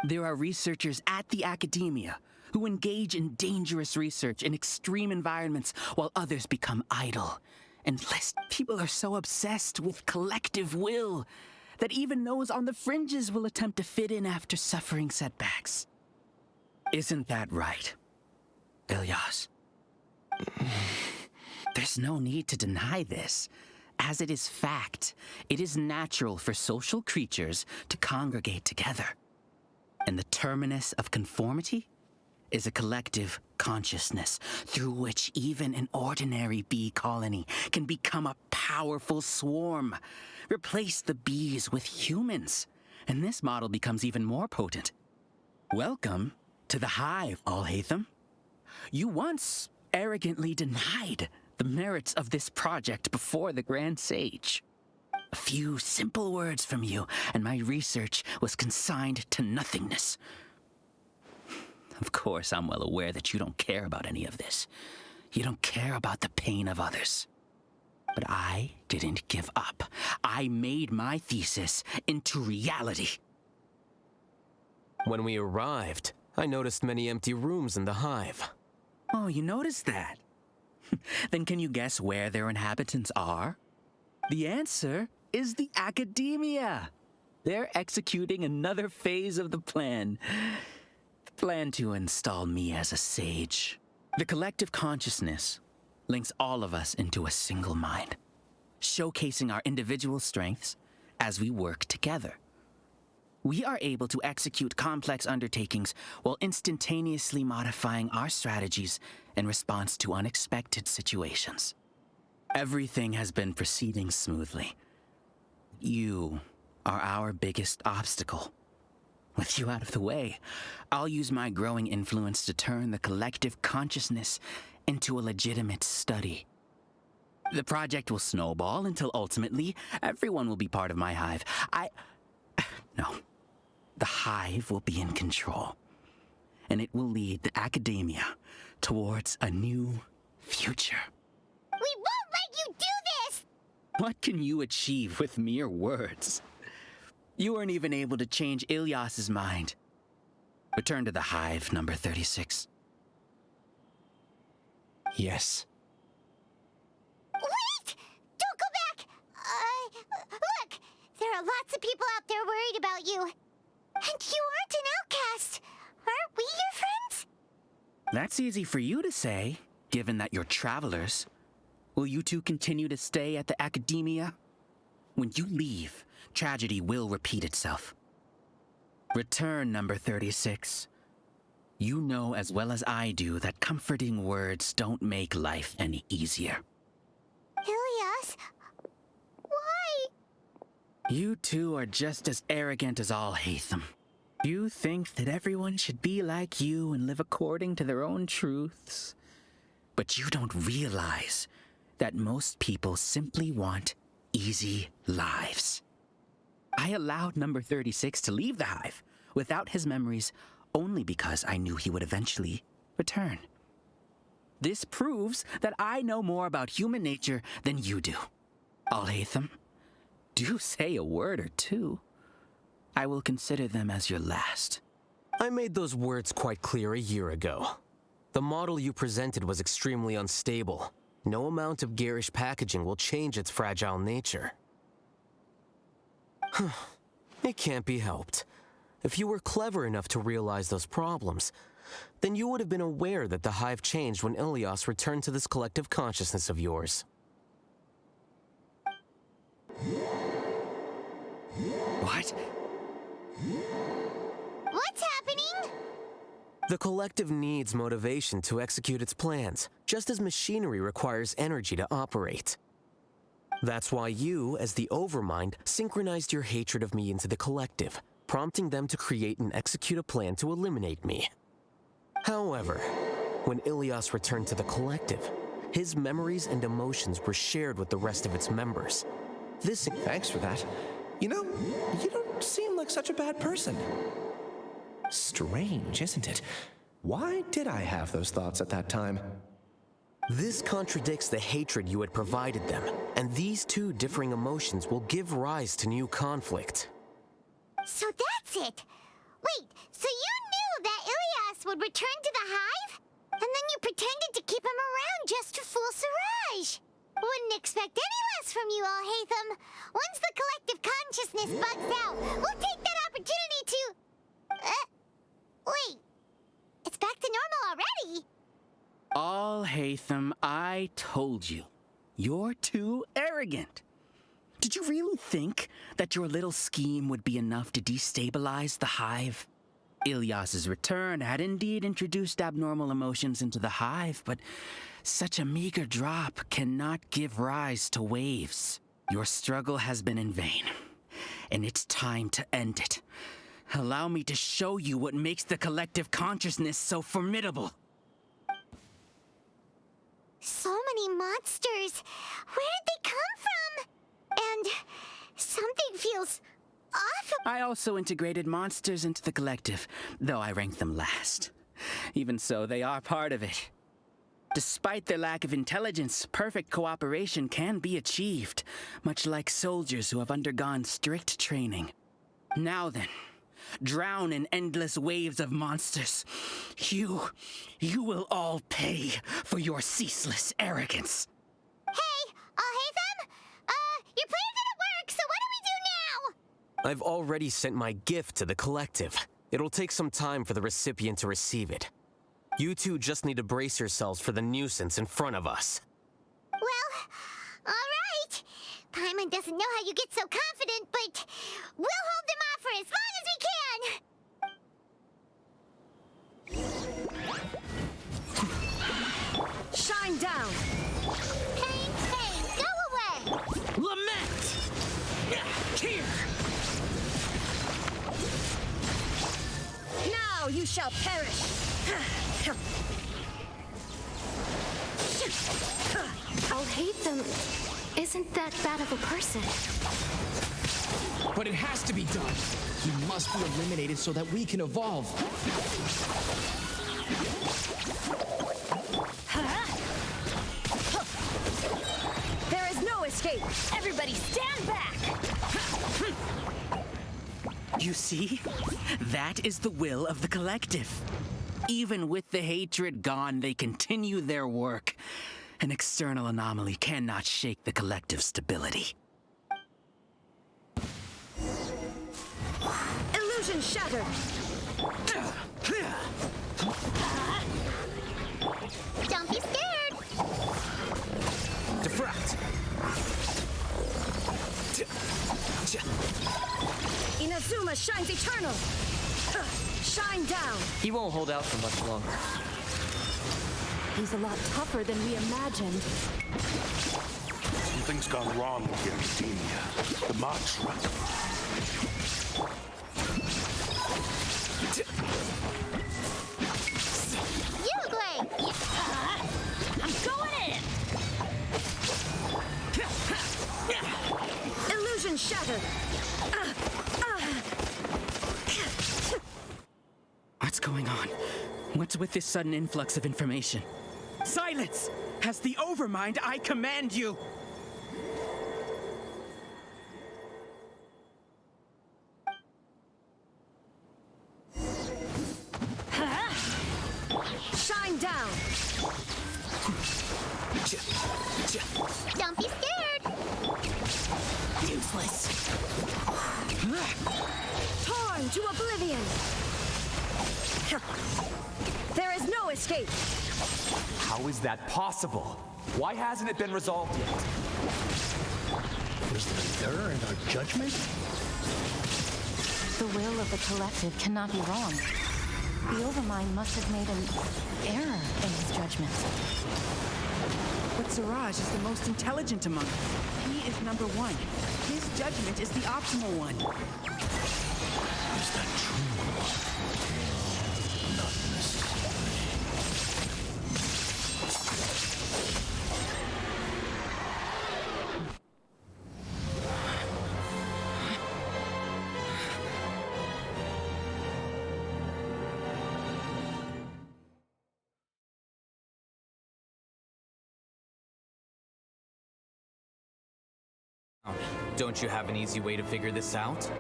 There are researchers at the academia who engage in dangerous research in extreme environments while others become idle. And less people are so obsessed with collective will that even those on the fringes will attempt to fit in after suffering setbacks. Isn't that right, Ilyas? There's no need to deny this. As it is fact, it is natural for social creatures to congregate together. And the terminus of conformity is a collective consciousness through which even an ordinary bee colony can become a powerful swarm. Replace the bees with humans, and this model becomes even more potent. Welcome to the hive, Alhacén. You once arrogantly denied the merits of this project before the Grand Sage. A few simple words from you, and my research was consigned to nothingness. Of course, I'm well aware that you don't care about any of this. You don't care about the pain of others. But I didn't give up. I made my thesis into reality. When we arrived, I noticed many empty rooms in the hive. Oh, you noticed that? Then can you guess where their inhabitants are? The answer is the academia. They're executing another phase of the plan. The plan to install me as a sage. The collective consciousness links all of us into a single mind, showcasing our individual strengths as we work together. We are able to execute complex undertakings while instantaneously modifying our strategies in response to unexpected situations. Everything has been proceeding smoothly. You are our biggest obstacle. With you out of the way, I'll use my growing influence to turn the collective consciousness into a legitimate study. The project will snowball until ultimately everyone will be part of my hive. No. The hive will be in control. And it will lead the academia towards a new future. We won't let you do this! What can you achieve with mere words? You weren't even able to change Ilyas's mind. Return to the hive, number 36. Yes. Wait! Don't go back! Look! There are lots of people out there worried about you. And you aren't an outcast. Aren't we your friends? That's easy for you to say, given that you're travelers. Will you two continue to stay at the academia? When you leave, tragedy will repeat itself. Return, number 36. You know as well as I do that comforting words don't make life any easier. Ilyas? Why? You two are just as arrogant as Alhacén. You think that everyone should be like you and live according to their own truths. But you don't realize that most people simply want easy lives. I allowed number 36 to leave the hive without his memories only because I knew he would eventually return. This proves that I know more about human nature than you do. Alhacén, do say a word or two. I will consider them as your last. I made those words quite clear a year ago. The model you presented was extremely unstable. No amount of garish packaging will change its fragile nature. It can't be helped. If you were clever enough to realize those problems, then you would have been aware that the hive changed when Ilyas returned to this collective consciousness of yours. What? What's happening? The collective needs motivation to execute its plans, just as machinery requires energy to operate. That's why you, as the Overmind, synchronized your hatred of me into the collective, prompting them to create and execute a plan to eliminate me. However, when Ilyas returned to the collective, his memories and emotions were shared with the rest of its members. Thanks for that. You know, you don't seem like such a bad person. Strange, isn't it? Why did I have those thoughts at that time? This contradicts the hatred you had provided them, and these two differing emotions will give rise to new conflict. So that's it! Wait, so you knew that Ilyas would return to the hive? And then you pretended to keep him around just to fool Siraj! Wouldn't expect any less from you, Alhacén. Once the collective consciousness bugs out, we'll take that opportunity to... wait. It's back to normal already. Alhacén, I told you. You're too arrogant. Did you really think that your little scheme would be enough to destabilize the hive? Ilyas's return had indeed introduced abnormal emotions into the hive, but such a meager drop cannot give rise to waves. Your struggle has been in vain, and it's time to end it. Allow me to show you what makes the collective consciousness so formidable. So many monsters. Where did they come from? And something feels off. I also integrated monsters into the collective, though I ranked them last. Even so, they are part of it. Despite their lack of intelligence, perfect cooperation can be achieved, much like soldiers who have undergone strict training. Now then, drown in endless waves of monsters. You will all pay for your ceaseless arrogance. Hey, Alhacén! Your plan didn't work, so what do we do now? I've already sent my gift to the collective. It'll take some time for the recipient to receive it. You two just need to brace yourselves for the nuisance in front of us. Well, all right. Paimon doesn't know how you get so confident, but we'll hold them off for as long as we can. Shine down! Pain, pain, go away! Lament! Here! Now you shall perish! Alhacén isn't that bad of a person. But it has to be done. He must be eliminated so that we can evolve. There is no escape. Everybody stand back. You see? That is the will of the collective. Even with the hatred gone, they continue their work. An external anomaly cannot shake the collective stability. Illusion shattered. Don't be scared. Defract. Inazuma shines eternal. Shine down. He won't hold out for much longer. He's a lot tougher than we imagined. Something's gone wrong with the academia. The mantra. You, Gray. I'm going in. Illusion shattered. What's going on? What's with this sudden influx of information? Silence! As the Overmind, I command you! Shine down. Don't be scared. Useless. Torn to oblivion. There is no escape. How is that possible? Why hasn't it been resolved yet? Was there an error in our judgment? The will of the collective cannot be wrong. The Overmind must have made an error in his judgment. But Siraj is the most intelligent among us. He is number one. His judgment is the optimal one. Is that true? Not necessarily. Don't you have an easy way to figure this out?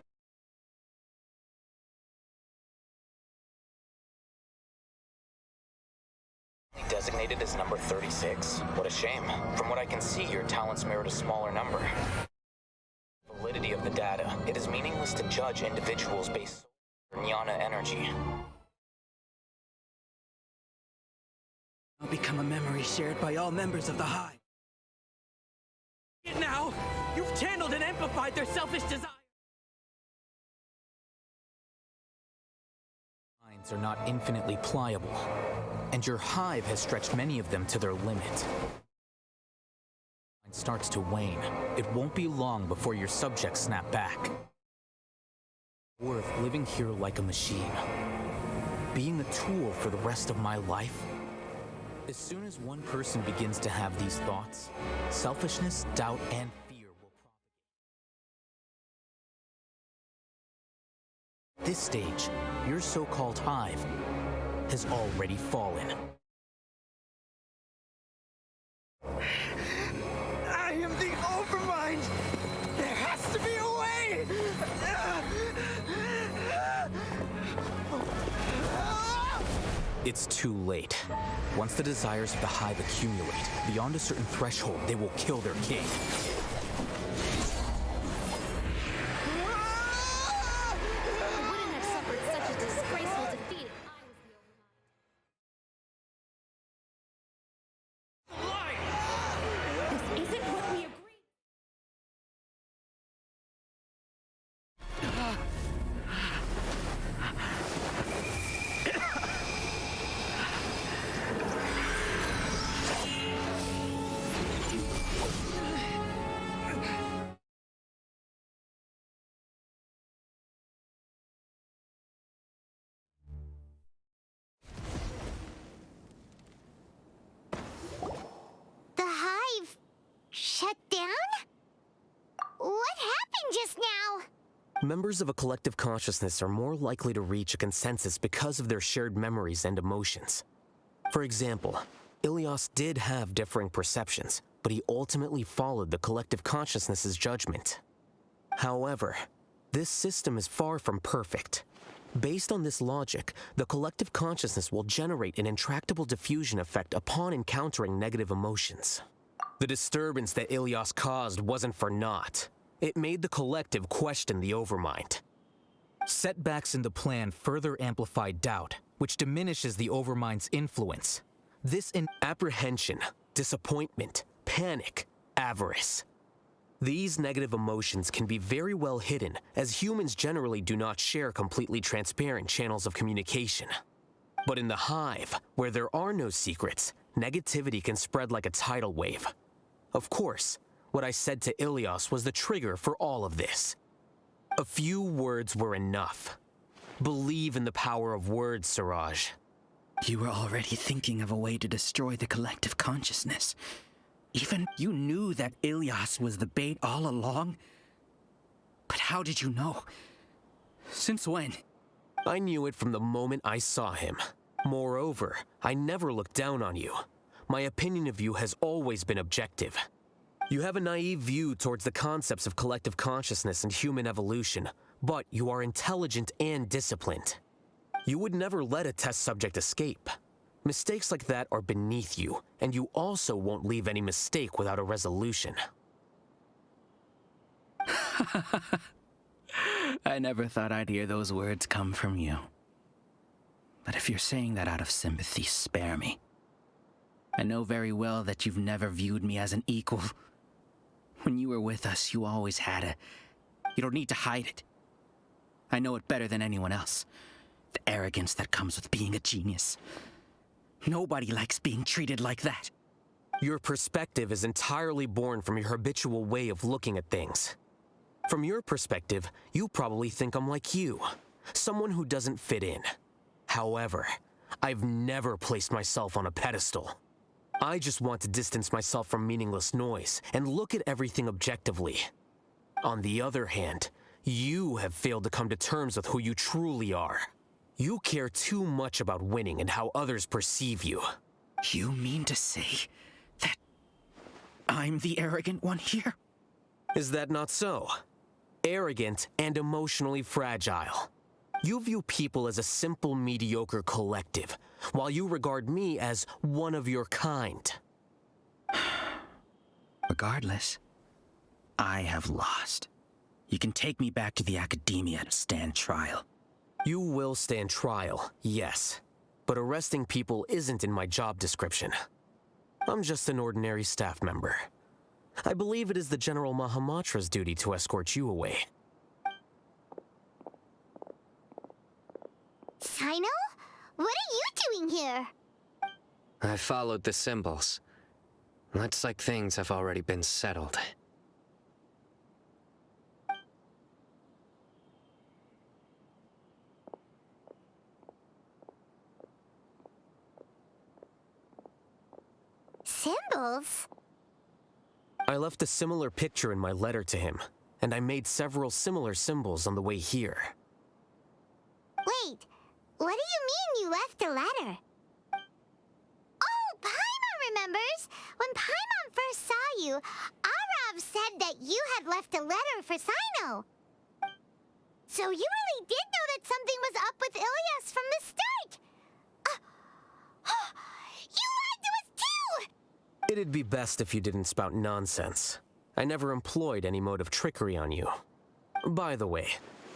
Designated as number 36? What a shame. From what I can see, your talents merit a smaller number. Validity of the data. It is meaningless to judge individuals based on jnana energy. I'll become a memory shared by all members of the Hive. Now, you've channeled and amplified their selfish desire. Minds are not infinitely pliable, and your hive has stretched many of them to their limit. It starts to wane. It won't be long before your subjects snap back. Worth living here like a machine, being a tool for the rest of my life. As soon as one person begins to have these thoughts, selfishness, doubt, and fear will propagate. At this stage, your so-called hive has already fallen. I am the Overmind! There has to be a way! It's too late. Once the desires of the hive accumulate, beyond a certain threshold, they will kill their king. I wouldn't have suffered such a disgraceful defeat if I was the Overmind. This isn't what we agreed. Members of a collective consciousness are more likely to reach a consensus because of their shared memories and emotions. For example, Ilios did have differing perceptions, but he ultimately followed the collective consciousness's judgment. However, this system is far from perfect. Based on this logic, the collective consciousness will generate an intractable diffusion effect upon encountering negative emotions. The disturbance that Ilios caused wasn't for naught. It made the collective question the Overmind. Setbacks in the plan further amplify doubt, which diminishes the Overmind's influence. This apprehension, disappointment, panic, avarice. These negative emotions can be very well hidden, as humans generally do not share completely transparent channels of communication. But in the hive, where there are no secrets, negativity can spread like a tidal wave. Of course, what I said to Ilios was the trigger for all of this. A few words were enough. Believe in the power of words, Siraj. You were already thinking of a way to destroy the collective consciousness. Even you knew that Ilios was the bait all along? But how did you know? Since when? I knew it from the moment I saw him. Moreover, I never looked down on you. My opinion of you has always been objective. You have a naive view towards the concepts of collective consciousness and human evolution, but you are intelligent and disciplined. You would never let a test subject escape. Mistakes like that are beneath you, and you also won't leave any mistake without a resolution. I never thought I'd hear those words come from you. But if you're saying that out of sympathy, spare me. I know very well that you've never viewed me as an equal. When you were with us, you always had a... You don't need to hide it. I know it better than anyone else. The arrogance that comes with being a genius. Nobody likes being treated like that. Your perspective is entirely born from your habitual way of looking at things. From your perspective, you probably think I'm like you, someone who doesn't fit in. However, I've never placed myself on a pedestal. I just want to distance myself from meaningless noise and look at everything objectively. On the other hand, you have failed to come to terms with who you truly are. You care too much about winning and how others perceive you. You mean to say that I'm the arrogant one here? Is that not so? Arrogant and emotionally fragile. You view people as a simple, mediocre collective, while you regard me as one of your kind. Regardless, I have lost. You can take me back to the Academia to stand trial. You will stand trial, yes. But arresting people isn't in my job description. I'm just an ordinary staff member. I believe it is the General Mahamatra's duty to escort you away. Sino? What are you doing here? I followed the symbols. Looks like things have already been settled. Symbols? I left a similar picture in my letter to him, and I made several similar symbols on the way here. Wait, what do you mean you left a letter? Oh, Paimon remembers! When Paimon first saw you, Arav said that you had left a letter for Sino. So you really did know that something was up with Ilias from the start! You lied to us too! It'd be best if you didn't spout nonsense. I never employed any mode of trickery on you. By the way,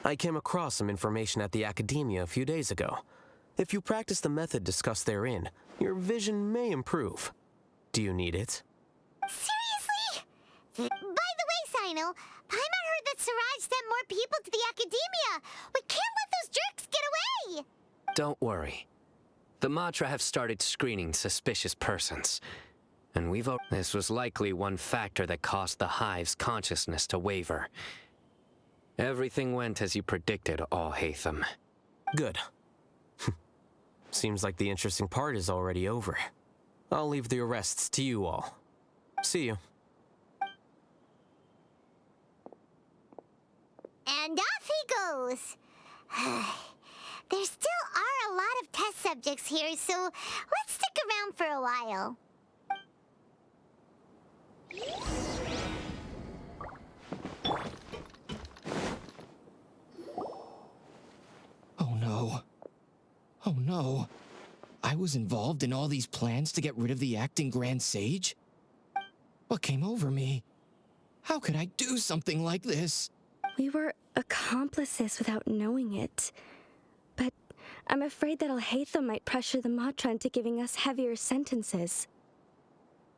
I came across some information at the Academia a few days ago. If you practice the method discussed therein, your vision may improve. Do you need it? Seriously? By the way, Sino, Paimon heard that Siraj sent more people to the Academia. We can't let those jerks get away! Don't worry. The Matra have started screening suspicious persons. And this was likely one factor that caused the Hive's consciousness to waver. Everything went as you predicted, Alhacén. Good. Seems like the interesting part is already over. I'll leave the arrests to you all. See you. And off he goes. There still are a lot of test subjects here, so let's stick around for a while. Oh no. Oh no. I was involved in all these plans to get rid of the acting Grand Sage? What came over me? How could I do something like this? We were accomplices without knowing it. But I'm afraid that Alhacén might pressure the Matra into giving us heavier sentences.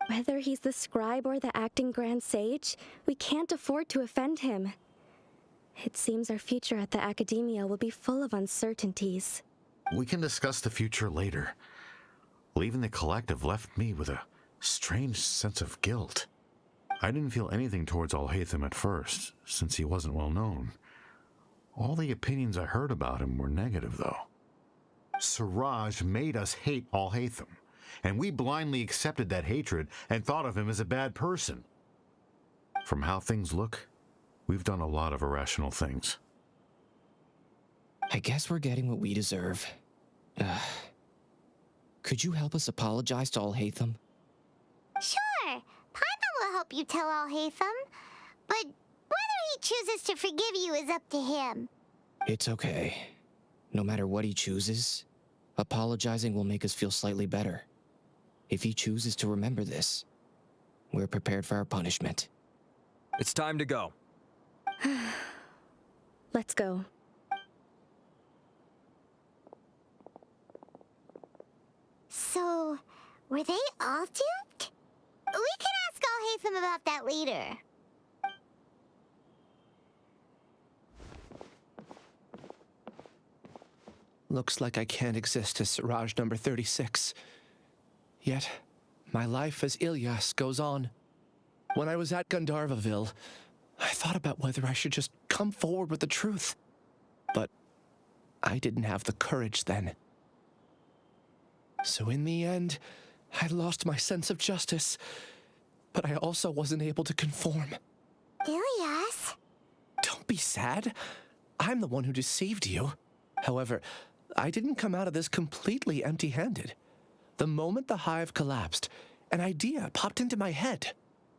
Whether he's the scribe or the acting Grand Sage, we can't afford to offend him. It seems our future at the Academia will be full of uncertainties. We can discuss the future later. Leaving the collective left me with a strange sense of guilt. I didn't feel anything towards Alhacén at first, since he wasn't well known. All the opinions I heard about him were negative, though. Siraj made us hate Alhacén, and we blindly accepted that hatred and thought of him as a bad person. From how things look, we've done a lot of irrational things. I guess we're getting what we deserve. Could you help us apologize to Alhacén? Sure, Paimon will help you tell Alhacén, but whether he chooses to forgive you is up to him. It's okay. No matter what he chooses, apologizing will make us feel slightly better. If he chooses to remember this, we're prepared for our punishment. It's time to go. Let's go. So, were they all duped? We can ask Alhacén about that later. Looks like I can't exist as Siraj number 36. Yet, my life as Ilyas goes on. When I was at Gandharvaville, I thought about whether I should just come forward with the truth. But I didn't have the courage then. So in the end, I lost my sense of justice, but I also wasn't able to conform. Ilyas? Don't be sad. I'm the one who deceived you. However, I didn't come out of this completely empty-handed. The moment the hive collapsed, an idea popped into my head.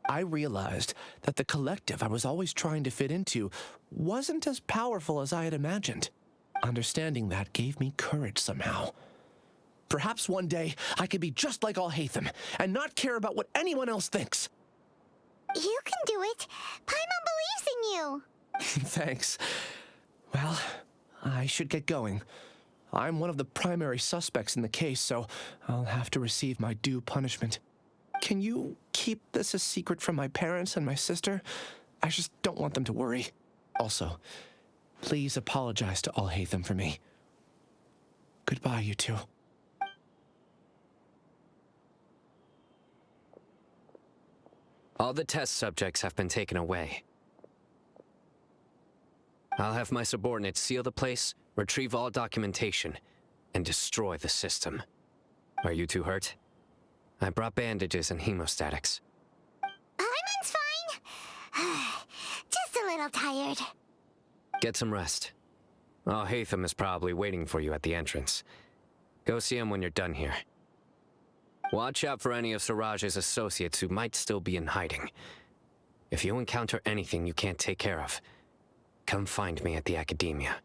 I realized that the collective I was always trying to fit into wasn't as powerful as I had imagined. Understanding that gave me courage somehow. Perhaps one day I could be just like Alhacén and not care about what anyone else thinks. You can do it. Paimon believes in you. Thanks. Well, I should get going. I'm one of the primary suspects in the case, so I'll have to receive my due punishment. Can you keep this a secret from my parents and my sister? I just don't want them to worry. Also, please apologize to Alhacén for me. Goodbye, you two. All the test subjects have been taken away. I'll have my subordinates seal the place, retrieve all documentation, and destroy the system. Are you two hurt? I brought bandages and hemostatics. Paimon's fine. Just a little tired. Get some rest. Alhacén is probably waiting for you at the entrance. Go see him when you're done here. Watch out for any of Siraj's associates who might still be in hiding. If you encounter anything you can't take care of, come find me at the Academia.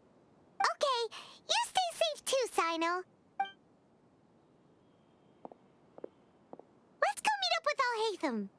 Okay, you stay safe too, Sino. Let's go meet up with Alhacén.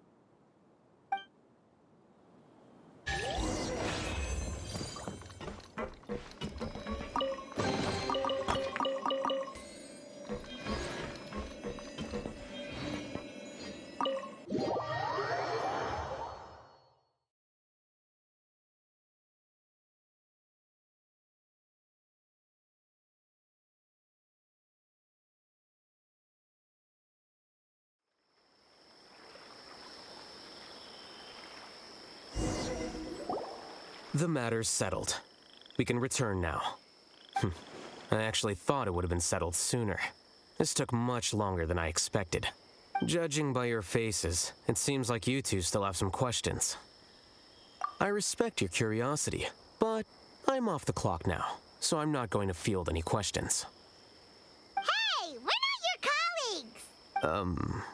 The matter's settled. We can return now. I actually thought it would have been settled sooner. This took much longer than I expected. Judging by your faces, it seems like you two still have some questions. I respect your curiosity, but I'm off the clock now, so I'm not going to field any questions. Hey, we're not your colleagues!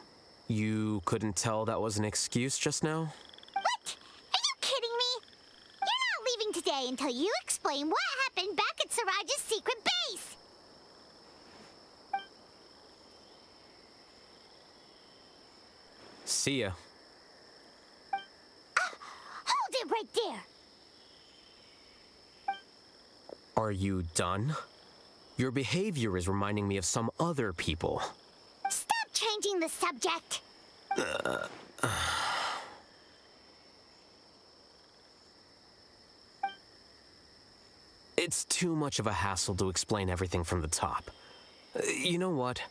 You couldn't tell that was an excuse just now? What? Are you kidding me? You're not leaving today until you explain what happened back at Siraj's secret base! See ya. Hold it right there! Are you done? Your behavior is reminding me of some other people. Stop changing the subject! It's too much of a hassle to explain everything from the top. You know what?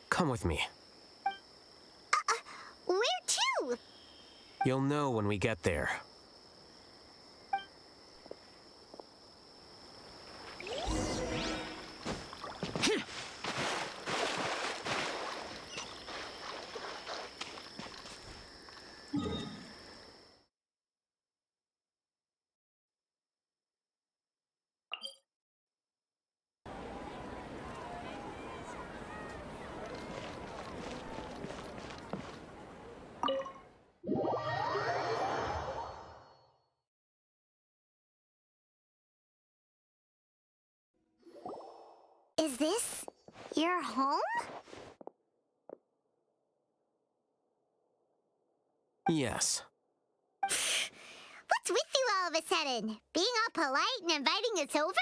Come with me. Where to? You'll know when we get there. Is this your home? Yes. What's with you all of a sudden? Being all polite and inviting us over?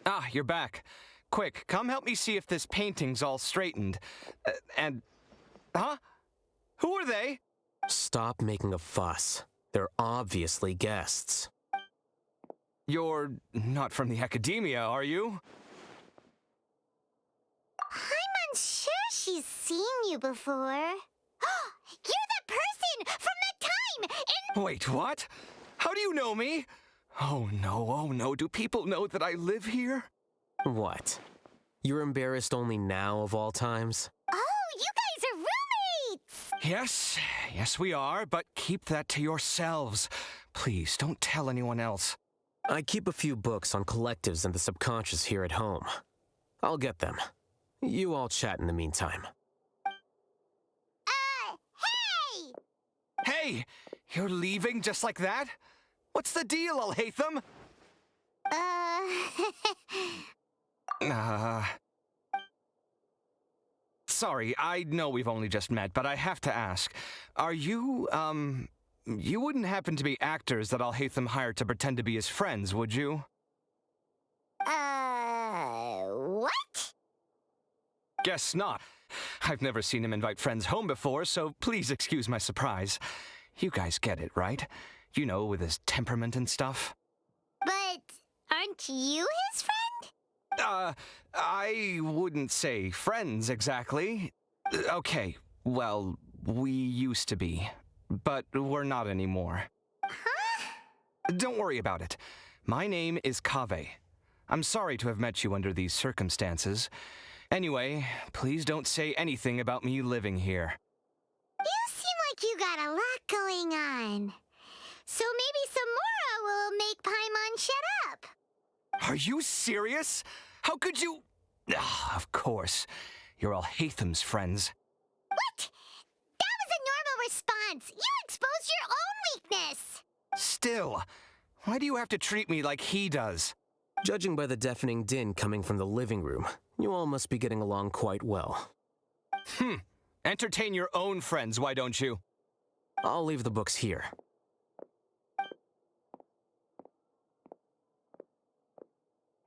Ah, you're back. Quick, come help me see if this painting's all straightened. Huh? Who are they? Stop making a fuss. They're obviously guests. You're not from the Academia, are you? I'm unsure she's seen you before. You're the person from that time in— Wait, what? How do you know me? Oh no, do people know that I live here? What? You're embarrassed only now of all times? Oh, you guys are roommates! Yes we are, but keep that to yourselves. Please, don't tell anyone else. I keep a few books on collectives and the subconscious here at home. I'll get them. You all chat in the meantime. Hey! Hey! You're leaving just like that? What's the deal, Alhacén? Sorry, I know we've only just met, but I have to ask. Are you, you wouldn't happen to be actors that Alhacén hired to pretend to be his friends, would you? What? Guess not. I've never seen him invite friends home before, so please excuse my surprise. You guys get it, right? You know, with his temperament and stuff. But aren't you his friend? I wouldn't say friends exactly. Okay, well, we used to be, but we're not anymore. Huh? Don't worry about it. My name is Kaveh. I'm sorry to have met you under these circumstances. Anyway, please don't say anything about me living here. You seem like you got a lot going on. So maybe Samora will make Paimon shut up. Are you serious? How could you? Of course. You're Alhacén's friends. What? That was a normal response. You exposed your own weakness. Still, why do you have to treat me like he does? Judging by the deafening din coming from the living room, you all must be getting along quite well. Entertain your own friends, why don't you? I'll leave the books here.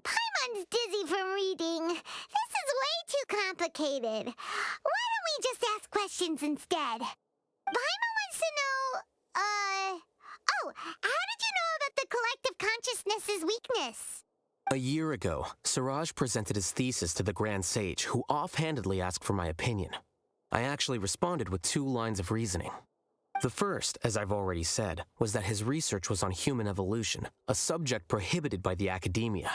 Paimon's dizzy from reading. This is way too complicated. Why don't we just ask questions instead? Paimon wants to know, oh, how did you know about the collective consciousness's weakness? A year ago, Siraj presented his thesis to the Grand Sage, who offhandedly asked for my opinion. I actually responded with 2 lines of reasoning. The first, as I've already said, was that his research was on human evolution, a subject prohibited by the Academia.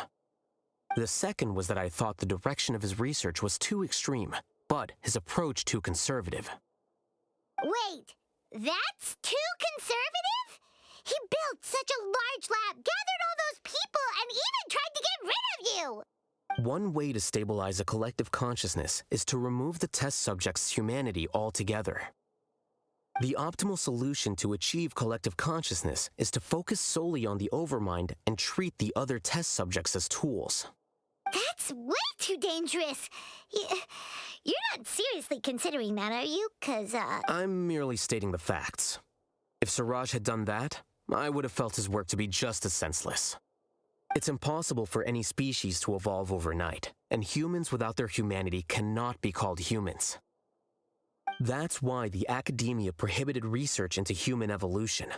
The second was that I thought the direction of his research was too extreme, but his approach too conservative. Wait, That's too conservative? He built such a large lab, gathered all those people, and even tried to get rid of you! One way to stabilize a collective consciousness is to remove the test subject's humanity altogether. The optimal solution to achieve collective consciousness is to focus solely on the overmind and treat the other test subjects as tools. That's way too dangerous. You're not seriously considering that, are you? I'm merely stating the facts. If Siraj had done that, I would have felt his work to be just as senseless. It's impossible for any species to evolve overnight, and humans without their humanity cannot be called humans. That's why the academia prohibited research into human evolution.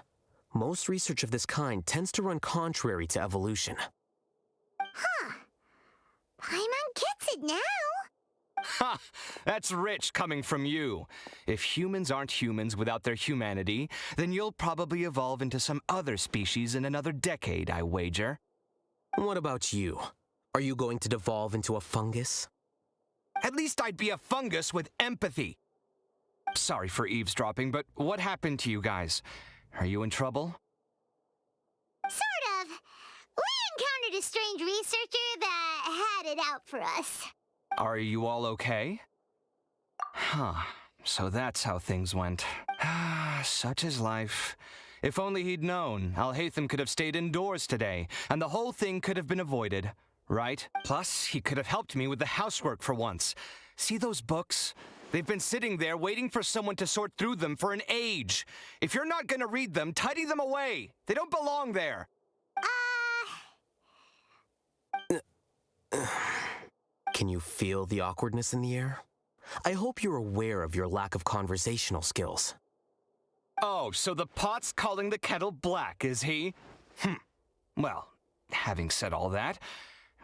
Most research of this kind tends to run contrary to evolution. Huh. Paimon gets it now. Ha! That's rich coming from you. If humans aren't humans without their humanity, then you'll probably evolve into some other species in another decade, I wager. What about you? Are you going to devolve into a fungus? At least I'd be a fungus with empathy. Sorry for eavesdropping, but what happened to you guys? Are you in trouble? Sort of. We encountered a strange researcher that had it out for us. Are you all okay? Huh. So that's how things went. Such is life. If only he'd known, Alhacén could have stayed indoors today, and the whole thing could have been avoided, right? Plus, he could have helped me with the housework for once. See those books? They've been sitting there waiting for someone to sort through them for an age. If you're not gonna read them, tidy them away. They don't belong there. Can you feel the awkwardness in the air? I hope you're aware of your lack of conversational skills. Oh, so the pot's calling the kettle black, is he? Well, having said all that,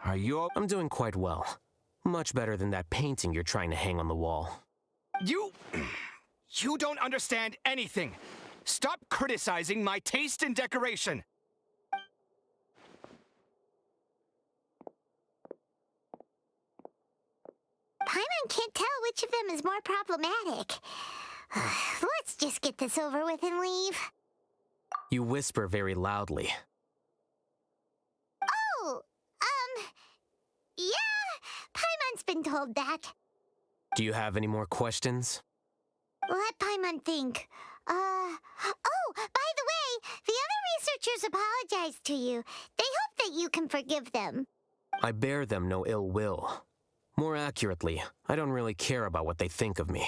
are you... I'm doing quite well. Much better than that painting you're trying to hang on the wall. You don't understand anything. Stop criticizing my taste in decoration. Paimon can't tell which of them is more problematic. Let's just get this over with and leave. You whisper very loudly. Oh, yeah, Paimon's been told that. Do you have any more questions? Let Paimon think. Oh, by the way, the other researchers apologized to you. They hope that you can forgive them. I bear them no ill will. More accurately, I don't really care about what they think of me.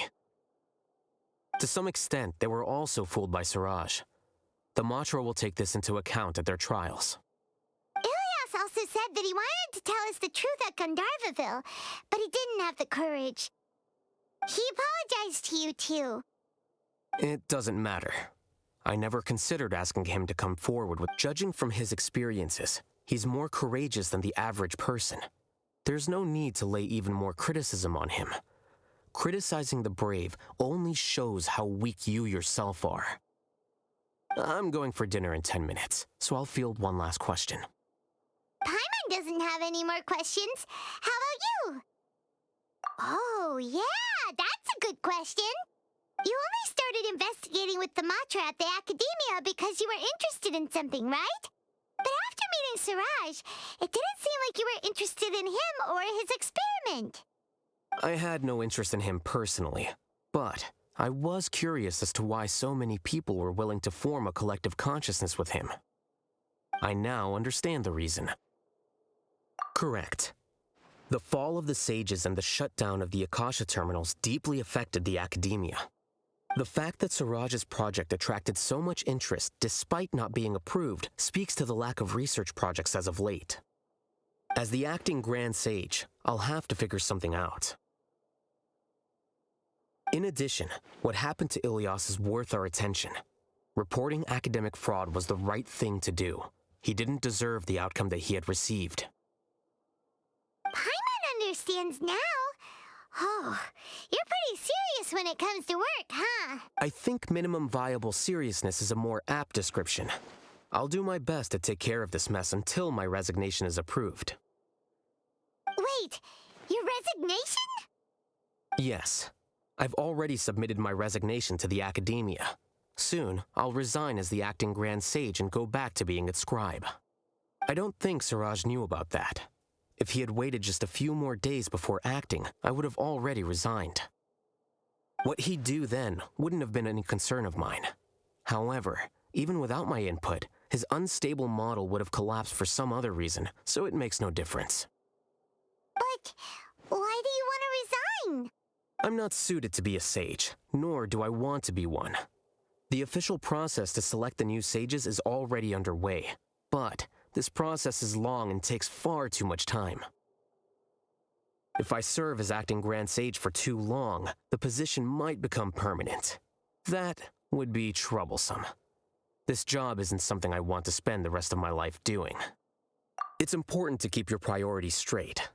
To some extent, they were also fooled by Siraj. The Matra will take this into account at their trials. Ilias also said that he wanted to tell us the truth at Gandharvaville, but he didn't have the courage. He apologized to you, too. It doesn't matter. I never considered asking him to come forward with... Judging from his experiences, he's more courageous than the average person. There's no need to lay even more criticism on him. Criticizing the brave only shows how weak you yourself are. I'm going for dinner in 10 minutes, so I'll field one last question. Paimon doesn't have any more questions. How about you? Oh, yeah, that's a good question. You only started investigating with the Matra at the Academia because you were interested in something, right? But after meeting Siraj, it didn't seem like you were interested in him or his experiment. I had no interest in him personally, but I was curious as to why so many people were willing to form a collective consciousness with him. I now understand the reason. Correct. The fall of the sages and the shutdown of the Akasha terminals deeply affected the academia. The fact that Siraj's project attracted so much interest despite not being approved speaks to the lack of research projects as of late. As the acting Grand Sage, I'll have to figure something out. In addition, what happened to Ilias is worth our attention. Reporting academic fraud was the right thing to do. He didn't deserve the outcome that he had received. Paimon understands now. Oh, you're pretty serious when it comes to work, huh? I think minimum viable seriousness is a more apt description. I'll do my best to take care of this mess until my resignation is approved. Wait, your resignation? Yes. I've already submitted my resignation to the academia. Soon, I'll resign as the acting Grand Sage and go back to being its scribe. I don't think Siraj knew about that. If he had waited just a few more days before acting, I would have already resigned. What he'd do then wouldn't have been any concern of mine. However, even without my input, his unstable model would have collapsed for some other reason, so it makes no difference. But why do you want to resign? I'm not suited to be a sage, nor do I want to be one. The official process to select the new sages is already underway, but this process is long and takes far too much time. If I serve as acting Grand Sage for too long, the position might become permanent. That would be troublesome. This job isn't something I want to spend the rest of my life doing. It's important to keep your priorities straight.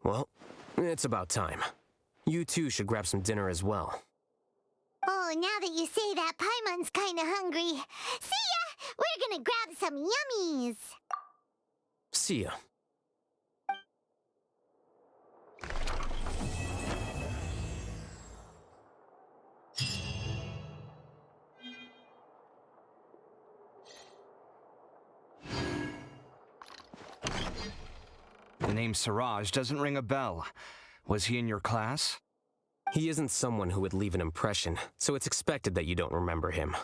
Well, it's about time. You too should grab some dinner as well. Oh, now that you say that, Paimon's kinda hungry. See ya! We're gonna grab some yummies! See ya. The name Siraj doesn't ring a bell. Was he in your class? He isn't someone who would leave an impression, so it's expected that you don't remember him.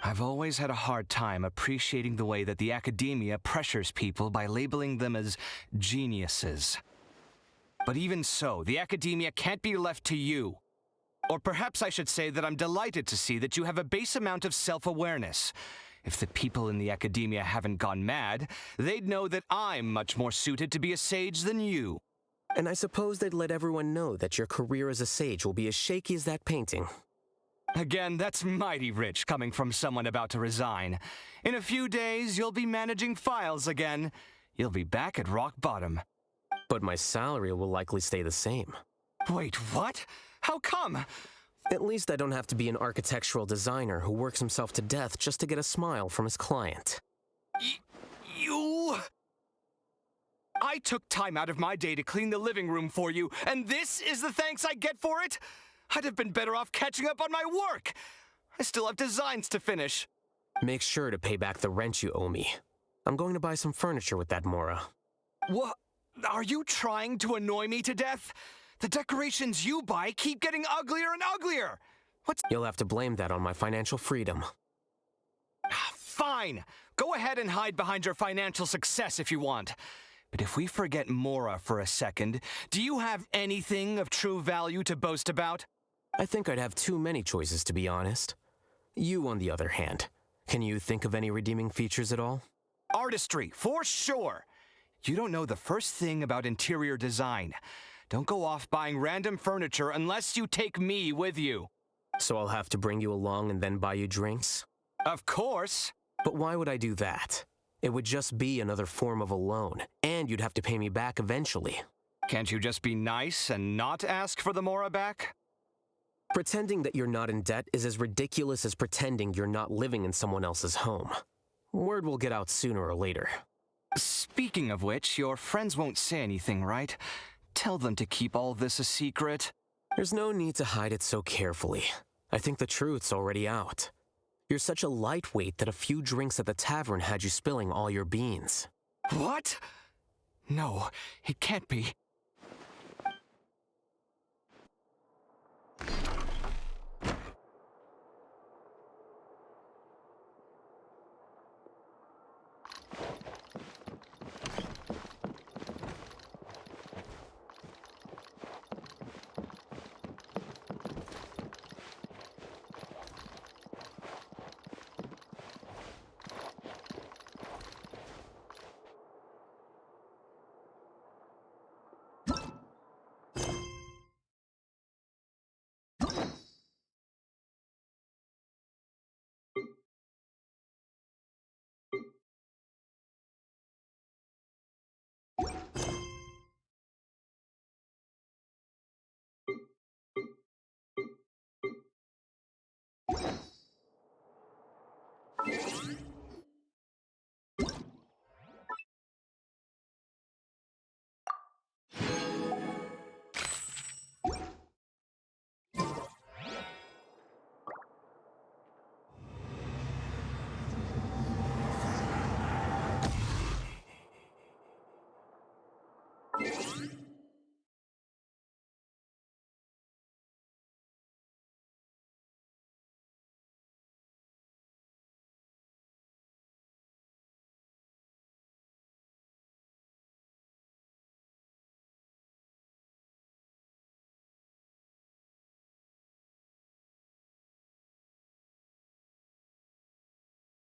I've always had a hard time appreciating the way that the academia pressures people by labeling them as geniuses. But even so, the academia can't be left to you. Or perhaps I should say that I'm delighted to see that you have a base amount of self-awareness. If the people in the academia haven't gone mad, they'd know that I'm much more suited to be a sage than you. And I suppose they'd let everyone know that your career as a sage will be as shaky as that painting. Again, that's mighty rich coming from someone about to resign. In a few days, you'll be managing files again. You'll be back at rock bottom. But my salary will likely stay the same. Wait, what? How come? At least I don't have to be an architectural designer who works himself to death just to get a smile from his client. You... I took time out of my day to clean the living room for you, and this is the thanks I get for it? I'd have been better off catching up on my work. I still have designs to finish. Make sure to pay back the rent you owe me. I'm going to buy some furniture with that Mora. What? Are you trying to annoy me to death? The decorations you buy keep getting uglier and uglier. What's... You'll have to blame that on my financial freedom. Fine. Go ahead and hide behind your financial success if you want. But if we forget Mora for a second, do you have anything of true value to boast about? I think I'd have too many choices, to be honest. You, on the other hand, can you think of any redeeming features at all? Artistry, for sure. You don't know the first thing about interior design. Don't go off buying random furniture unless you take me with you. So I'll have to bring you along and then buy you drinks? Of course. But why would I do that? It would just be another form of a loan, and you'd have to pay me back eventually. Can't you just be nice and not ask for the Mora back? Pretending that you're not in debt is as ridiculous as pretending you're not living in someone else's home. Word will get out sooner or later. Speaking of which, your friends won't say anything, right? Tell them to keep all this a secret. There's no need to hide it so carefully. I think the truth's already out. You're such a lightweight that a few drinks at the tavern had you spilling all your beans. What? No, it can't be.